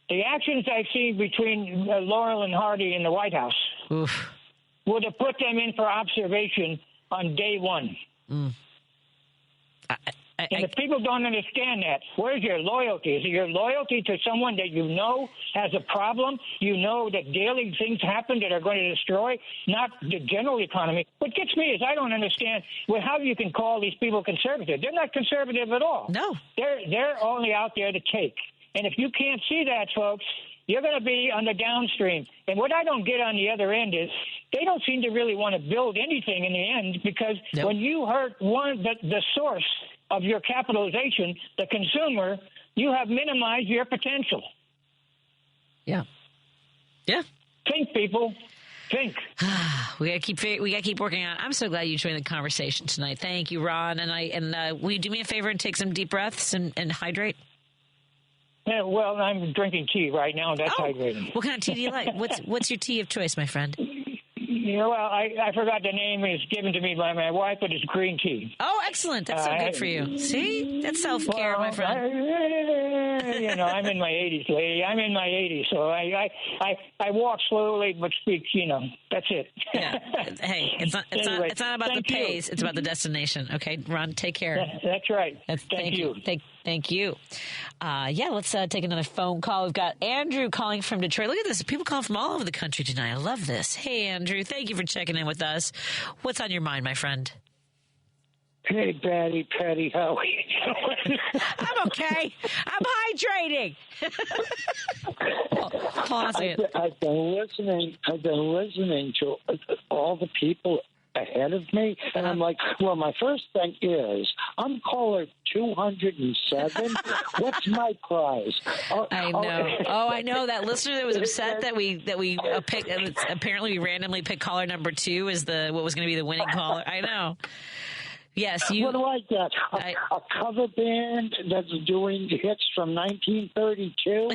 The actions I've seen between Laurel and Hardy in the White House would have put them in for observation on day one. And if people don't understand that, where's your loyalty? Is it your loyalty to someone that you know has a problem? You know that daily things happen that are going to destroy, not the general economy. What gets me is I don't understand how you can call these people conservative. They're not conservative at all. No. They're only out there to take. And if you can't see that, folks, you're going to be on the downstream. And what I don't get on the other end is they don't seem to really want to build anything in the end, because when you hurt the source of your capitalization, the consumer, you have minimized your potential. Yeah. Think, people. Think. We got to keep working on it. I'm so glad you joined the conversation tonight. Thank you, Ron. And will you do me a favor and take some deep breaths and hydrate? Yeah, well, I'm drinking tea right now. That's hydrating. What kind of tea do you like? What's your tea of choice, my friend? Well, I forgot the name. It's given to me by my wife, but it's green tea. Oh, excellent. That's so good for you. See? That's self-care, my friend. I'm in my 80s, lady. I'm in my 80s, so I walk slowly but speak, that's it. Yeah. Hey, it's not about the pace. It's about the destination. Okay, Ron, take care. That's right. Thank you. Thank Thank you. Let's take another phone call. We've got Andrew calling from Detroit. Look at this. People calling from all over the country tonight. I love this. Hey, Andrew. Thank you for checking in with us. What's on your mind, my friend? Hey, Patty, how are you doing? I'm okay. I'm hydrating. Hold on a second. I've been listening to all the people ahead of me, and I'm like, well, my first thing is, I'm caller 207. What's my prize? I know. I know that listener that was upset that we picked. Apparently, we randomly picked caller number 2 as what was going to be the winning caller. I know. Yes, you. What do I get? A cover band that's doing hits from 1932?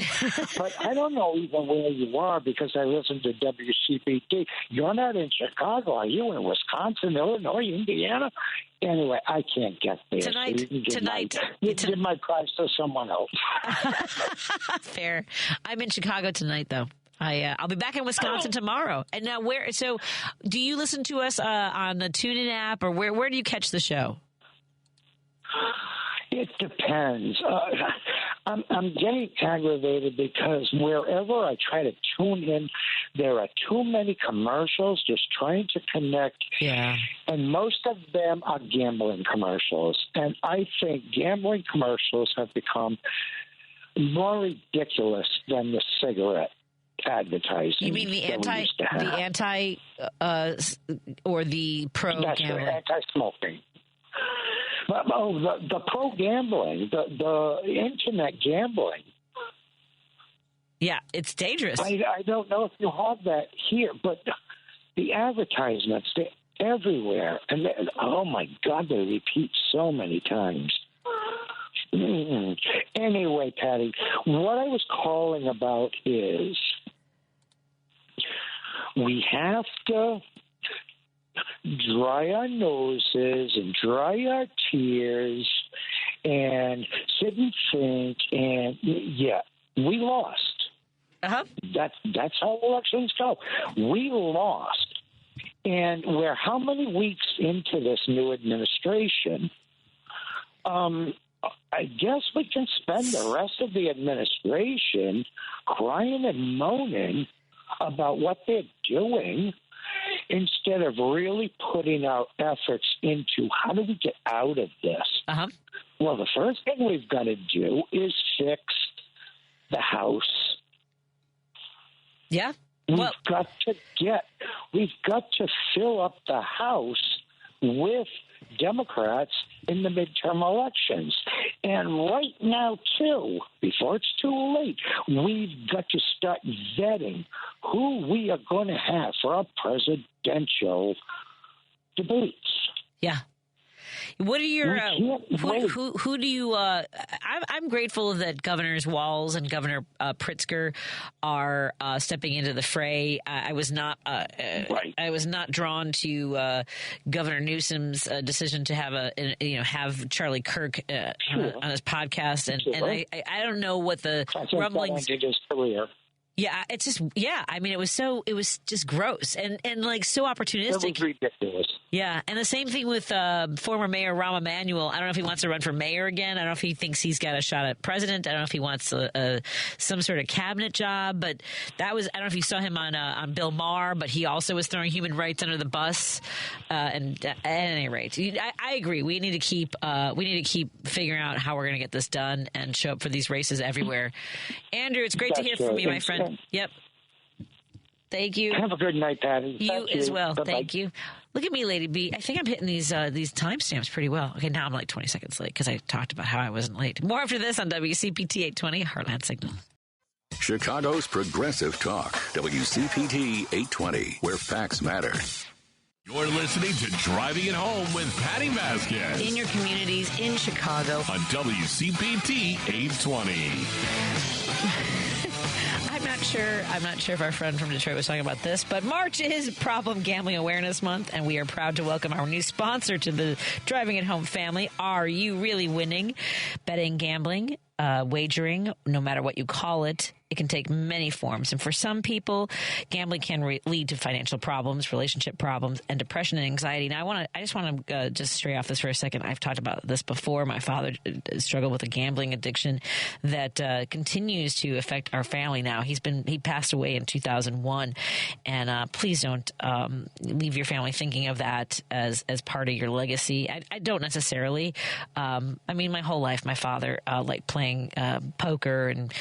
But I don't know even where you are because I listen to WCPT. You're not in Chicago, are you? In Wisconsin, Illinois, Indiana? Anyway, I can't get there. Tonight. Give my prize to someone else. Fair. I'm in Chicago tonight, though. I'll be back in Wisconsin tomorrow. And now, so do you listen to us on the TuneIn app, or where do you catch the show? It depends. I'm getting aggravated because wherever I try to tune in, there are too many commercials just trying to connect. Yeah. And most of them are gambling commercials. And I think gambling commercials have become more ridiculous than the cigarette advertising. You mean the anti, or the pro gambling? Anti-smoking. But, the pro gambling, the internet gambling. Yeah, it's dangerous. I don't know if you have that here, but the advertisements, they're everywhere. And oh my God, they repeat so many times. Anyway, Patty, what I was calling about is we have to dry our noses and dry our tears and sit and think. And yeah, we lost. That's how elections go. We lost. And we're how many weeks into this new administration? I guess we can spend the rest of the administration crying and moaning about what they're doing instead of really putting our efforts into how do we get out of this. Well, the first thing we've got to do is fix the House. Yeah. We've got to fill up the House with Democrats in the midterm elections. And right now, too, before it's too late, we've got to start vetting who we are going to have for our presidential debates. Yeah. What are your who do you I'm grateful that Governors Walz and Governor Pritzker are stepping into the fray. I was not drawn to Governor Newsom's decision to have Charlie Kirk on his podcast, and I don't know what the rumblings. Yeah, it's just I mean, it was just gross and like so opportunistic. It was ridiculous. Yeah, and the same thing with former Mayor Rahm Emanuel. I don't know if he wants to run for mayor again. I don't know if he thinks he's got a shot at president. I don't know if he wants some sort of cabinet job. But that was, I don't know if you saw him on Bill Maher, but he also was throwing human rights under the bus. And at any rate, I agree. We need to keep figuring out how we're going to get this done and show up for these races everywhere. Andrew, it's great to hear from you, my friend. Yep. Thank you. Have a good night, Patty. You as well. Bye-bye. Thank you. Look at me, Lady B. I think I'm hitting these timestamps pretty well. Okay, now I'm like 20 seconds late because I talked about how I wasn't late. More after this on WCPT 820, Heartland Signal. Chicago's Progressive Talk, WCPT 820, where facts matter. You're listening to Driving It Home with Patti Vasquez. In your communities, in Chicago. On WCPT 820. I'm not sure if our friend from Detroit was talking about this, but March is Problem Gambling Awareness Month, and we are proud to welcome our new sponsor to the Driving It Home family. Are you really winning? Betting, gambling, wagering, no matter what you call it, It can take many forms. And for some people, gambling can lead to financial problems, relationship problems, and depression and anxiety. Now, I just want to just stray off this for a second. I've talked about this before. My father struggled with a gambling addiction that continues to affect our family now. He passed away in 2001. And please don't leave your family thinking of that as part of your legacy. I don't necessarily. I mean, my whole life, my father liked playing poker and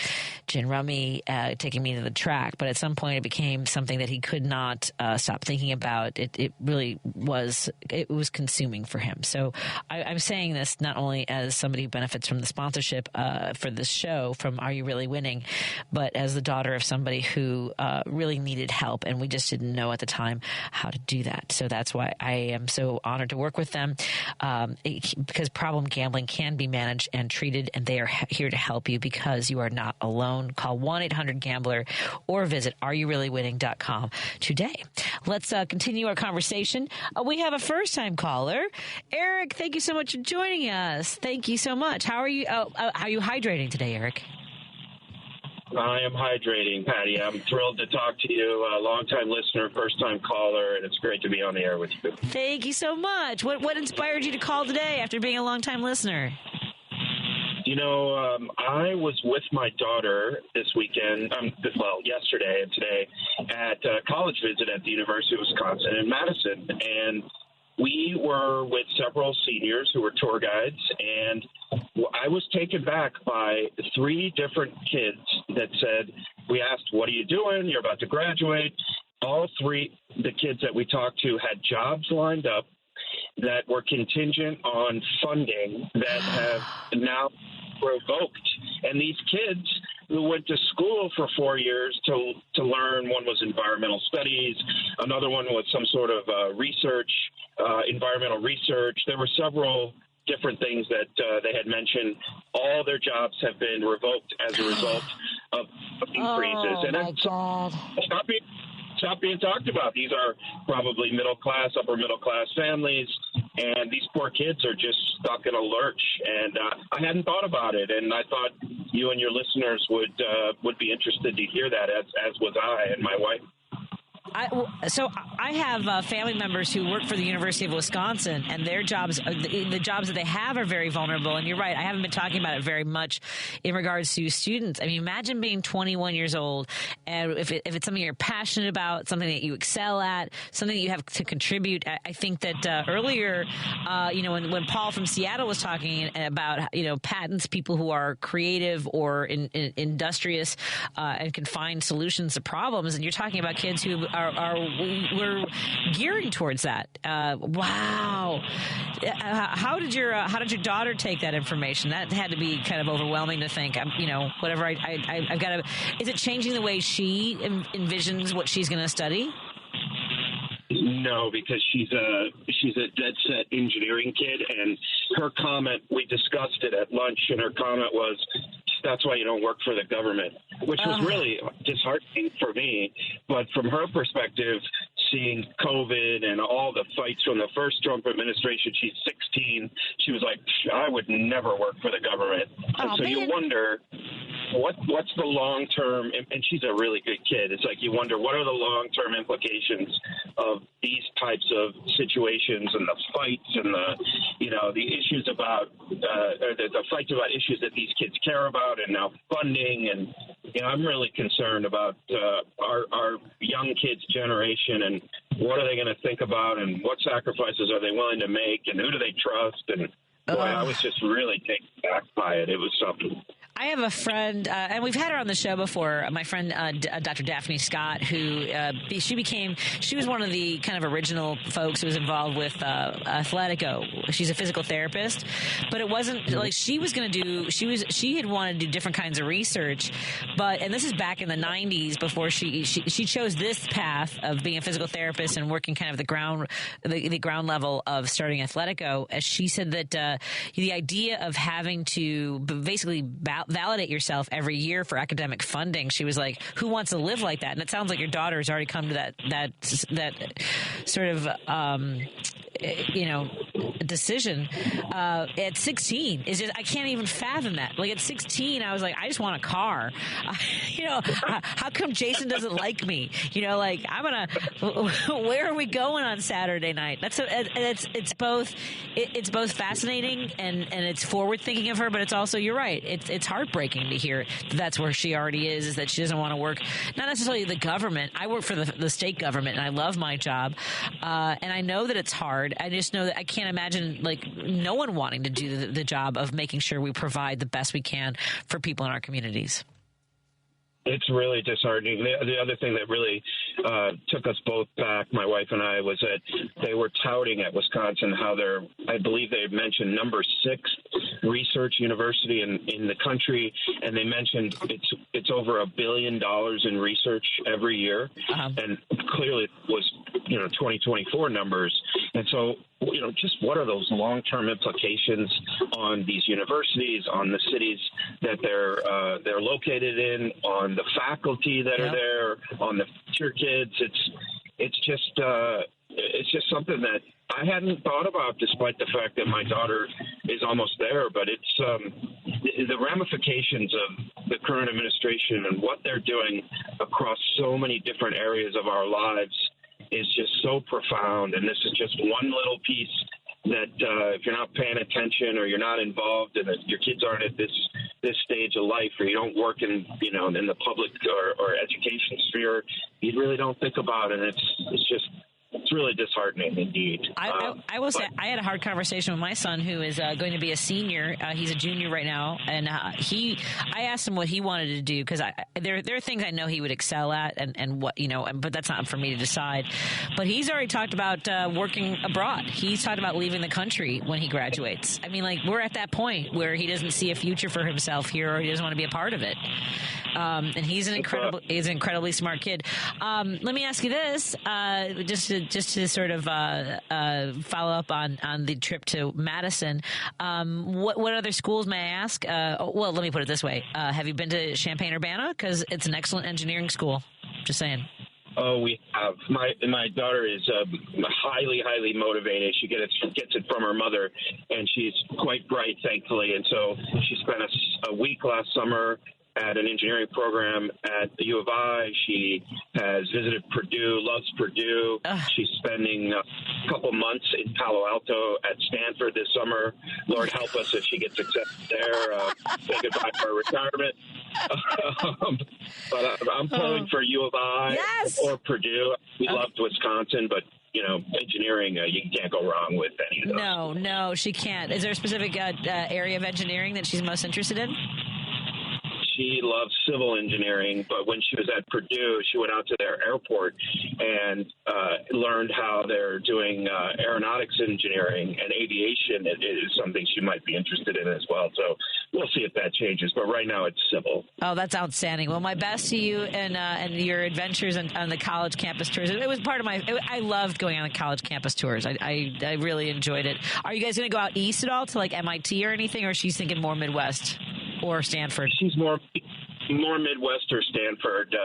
gin rummy, taking me to the track. But at some point, it became something that he could not stop thinking about. It really was. It was consuming for him. So I'm saying this not only as somebody who benefits from the sponsorship for this show from Are You Really Winning, but as the daughter of somebody who really needed help, and we just didn't know at the time how to do that. So that's why I am so honored to work with them, because problem gambling can be managed and treated, and they are here to help you because you are not alone. Call 1-800-GAMBLER or visit areyoureallywinning.com today. Let's continue our conversation. We have a first-time caller. Eric, thank you so much for joining us. Thank you so much. How are you? How are you hydrating today, Eric? I am hydrating, Patti. I'm thrilled to talk to you, a long-time listener, first-time caller, and it's great to be on the air with you. Thank you so much. What inspired you to call today after being a long-time listener? You know, I was with my daughter this weekend, yesterday and today, at a college visit at the University of Wisconsin in Madison, and we were with several seniors who were tour guides, and I was taken back by 3 different kids that said, we asked, what are you doing? You're about to graduate. All 3, the kids that we talked to, had jobs lined up that were contingent on funding that have now revoked. And these kids who went to school for 4 years to learn, one was environmental studies, another one was some sort of research, environmental research. There were several different things that they had mentioned. All their jobs have been revoked as a result of increases. Oh, and my God. Stop being talked about. These are probably middle-class, upper-middle-class families, and these poor kids are just stuck in a lurch. And I hadn't thought about it, and I thought you and your listeners would be interested to hear that, as was I and my wife. So I have family members who work for the University of Wisconsin, and their jobs, the jobs that they have, are very vulnerable. And you're right, I haven't been talking about it very much in regards to students. I mean, imagine being 21 years old, and if it's something you're passionate about, something that you excel at, something that you have to contribute. I think that earlier, when Paul from Seattle was talking about, patents, people who are creative or industrious and can find solutions to problems, and you're talking about kids who we're gearing towards that. Wow. How did your daughter take that information? That had to be kind of overwhelming to think, whatever I've got to, is it changing the way she envisions what she's going to study? No, because she's a dead set engineering kid, and her comment, we discussed it at lunch, and her comment was, that's why you don't work for the government, which was really disheartening for me. But from her perspective, seeing COVID and all the fights from the first Trump administration, she's 16. She was like, I would never work for the government. You wonder, what's the long-term, and she's a really good kid. It's like you wonder, what are the long-term implications of these types of situations and the fights and the issues about, the fights about issues that these kids care about, and now funding. And, I'm really concerned about our young kids' generation, and what are they going to think about, and what sacrifices are they willing to make, and who do they trust? And boy, I was just really taken back by it. It was something. I have a friend, and we've had her on the show before, my friend Dr. Daphne Scott, who she was one of the kind of original folks who was involved with Athletico. She's a physical therapist, but it wasn't like she was going to do, she had wanted to do different kinds of research, and this is back in the 90s before she chose this path of being a physical therapist and working kind of the ground level of starting Athletico. As she said that the idea of having to basically validate yourself every year for academic funding. She was like, who wants to live like that? And it sounds like your daughter has already come to that sort of, decision at 16. Is just, I can't even fathom that. Like at 16, I was like, I just want a car. How come Jason doesn't like me? Like where are we going on Saturday night? It's both fascinating and it's forward thinking of her, but it's also, you're right. It's heartbreaking to hear that's where she already is that she doesn't want to work, not necessarily the government. I work for the state government and I love my job. And I know that it's hard. I just know that I can't imagine like no one wanting to do the job of making sure we provide the best we can for people in our communities. It's really disheartening. The other thing that really took us both back, my wife and I, was that they were touting at Wisconsin how I believe they mentioned number 6 research university in the country, and they mentioned it's over $1 billion in research every year, and clearly it was 2024 numbers, and so just what are those long-term implications on these universities, on the cities that they're located in, on the faculty that are there, on the future kids? It's just something that I hadn't thought about, despite the fact that my daughter is almost there. But it's the ramifications of the current administration and what they're doing across so many different areas of our lives is just so profound. And this is just one little piece that if you're not paying attention or you're not involved and your kids aren't at this stage of life, or you don't work in the public or education sphere, you really don't think about it. And it's really disheartening indeed. I will say I had a hard conversation with my son, who is going to be a senior. He's a junior right now, and I asked him what he wanted to do, because there are things I know he would excel at, and what but that's not for me to decide. But he's already talked about working abroad. He's talked about leaving the country when he graduates. I mean, like, we're at that point where he doesn't see a future for himself here, or he doesn't want to be a part of it. And he's an incredibly smart kid. Let me ask you this, just to sort of follow up on the trip to Madison. What other schools, may I ask? Well, let me put it this way: have you been to Champaign-Urbana? Because it's an excellent engineering school. Just saying. Oh, we have. My daughter is highly motivated. She gets it from her mother, and she's quite bright, thankfully. And so she spent a week last summer at an engineering program at the U of I. She has visited Purdue, loves Purdue. She's spending a couple months in Palo Alto at Stanford this summer. Lord help us if she gets accepted there. Say goodbye to her retirement. But I'm pulling for U of I or Purdue. We loved Wisconsin, but engineering, you can't go wrong with any of those. No, she can't. Is there a specific area of engineering that she's most interested in? She loves civil engineering, but when she was at Purdue, she went out to their airport and learned how they're doing aeronautics engineering, and aviation is something she might be interested in as well. So we'll see if that changes, but right now it's civil. Oh, that's outstanding. Well, my best to you and your adventures on the college campus tours. It was part of I loved going on the college campus tours. I really enjoyed it. Are you guys going to go out east at all to like MIT or anything, or is she thinking more Midwest? Or Stanford? She's more Midwest or Stanford,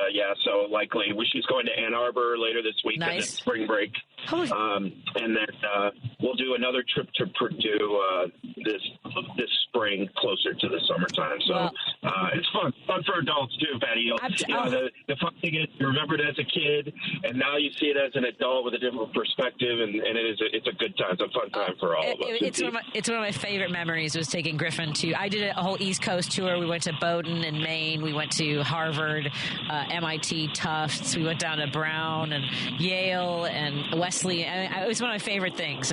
so likely. She's going to Ann Arbor later this week at spring break. And then we'll do another trip to Purdue this spring, closer to the summertime. So it's fun for adults too, Patty. The fun thing is, you remember it as a kid, and now you see it as an adult with a different perspective, and it's a good time. It's a fun time for all of us. It's one of my favorite memories was taking Griffin to. I did a whole East Coast tour. We went to Bowdoin in Maine. We went to Harvard, MIT, Tufts. We went down to Brown and Yale and Wesley. It was one of my favorite things,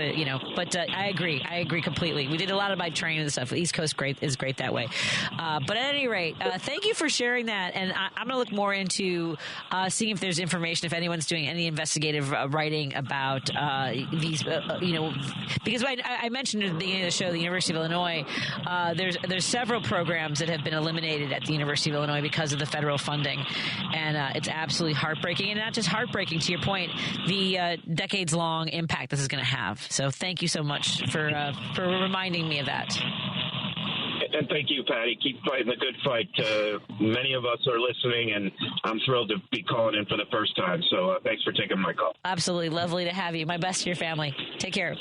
But I agree completely. We did a lot of by train and stuff. The East Coast is great that way. But at any rate, thank you for sharing that. And I'm going to look more into seeing if there's information, if anyone's doing any investigative writing about these, because I mentioned at the beginning of the show, the University of Illinois. There's several programs that have been eliminated at the University of Illinois because of the federal funding, and it's absolutely heartbreaking. And not just heartbreaking, to your point, the decades-long impact this is going to have. So thank you so much for reminding me of that. And thank you, Patti. Keep fighting the good fight. Many of us are listening, and I'm thrilled to be calling in for the first time. So thanks for taking my call. Absolutely. Lovely to have you. My best to your family. Take care.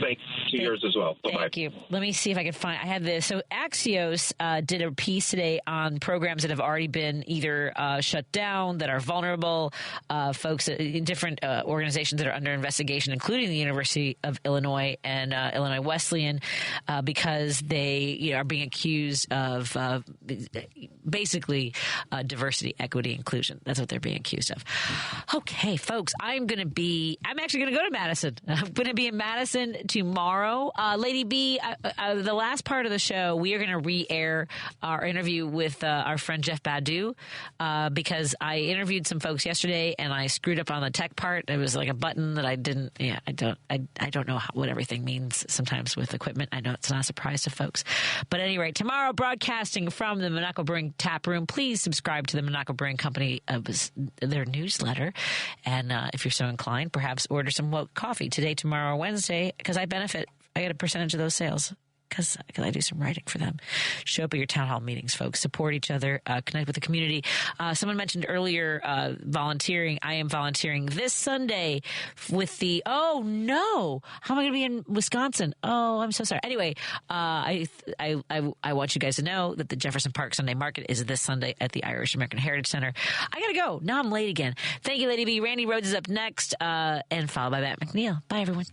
Thank you to yours as well. Bye-bye. Thank you. Let me see if I can find. I had this. So Axios did a piece today on programs that have already been either shut down, that are vulnerable, folks in different organizations that are under investigation, including the University of Illinois and Illinois Wesleyan, because they are being accused of basically diversity, equity, inclusion. That's what they're being accused of. Okay, folks, I'm actually going to go to Madison. I'm going to be in Madison tomorrow. Lady B, the last part of the show, we are going to re-air our interview with our friend Jeff Badu, because I interviewed some folks yesterday and I screwed up on the tech part. It was like a button that I didn't. Yeah, I don't know what everything means sometimes with equipment. I know it's not a surprise to folks, but at any rate, tomorrow broadcasting from the Monaco Brewing Tap Room. Please subscribe to the Monaco Brewing Company, their newsletter, and if you're so inclined, perhaps order some woke coffee today, tomorrow, or Wednesday, because I benefit. I get a percentage of those sales because I do some writing for them. Show up at your town hall meetings, folks. Support each other. Connect with the community. Someone mentioned earlier volunteering. I am volunteering this Sunday with the, oh no, how am I going to be in Wisconsin? Oh, I'm so sorry. Anyway, I want you guys to know that the Jefferson Park Sunday Market is this Sunday at the Irish American Heritage Center. I got to go. Now I'm late again. Thank you, Lady B. Randy Rhodes is up next, and followed by Matt McNeil. Bye, everyone.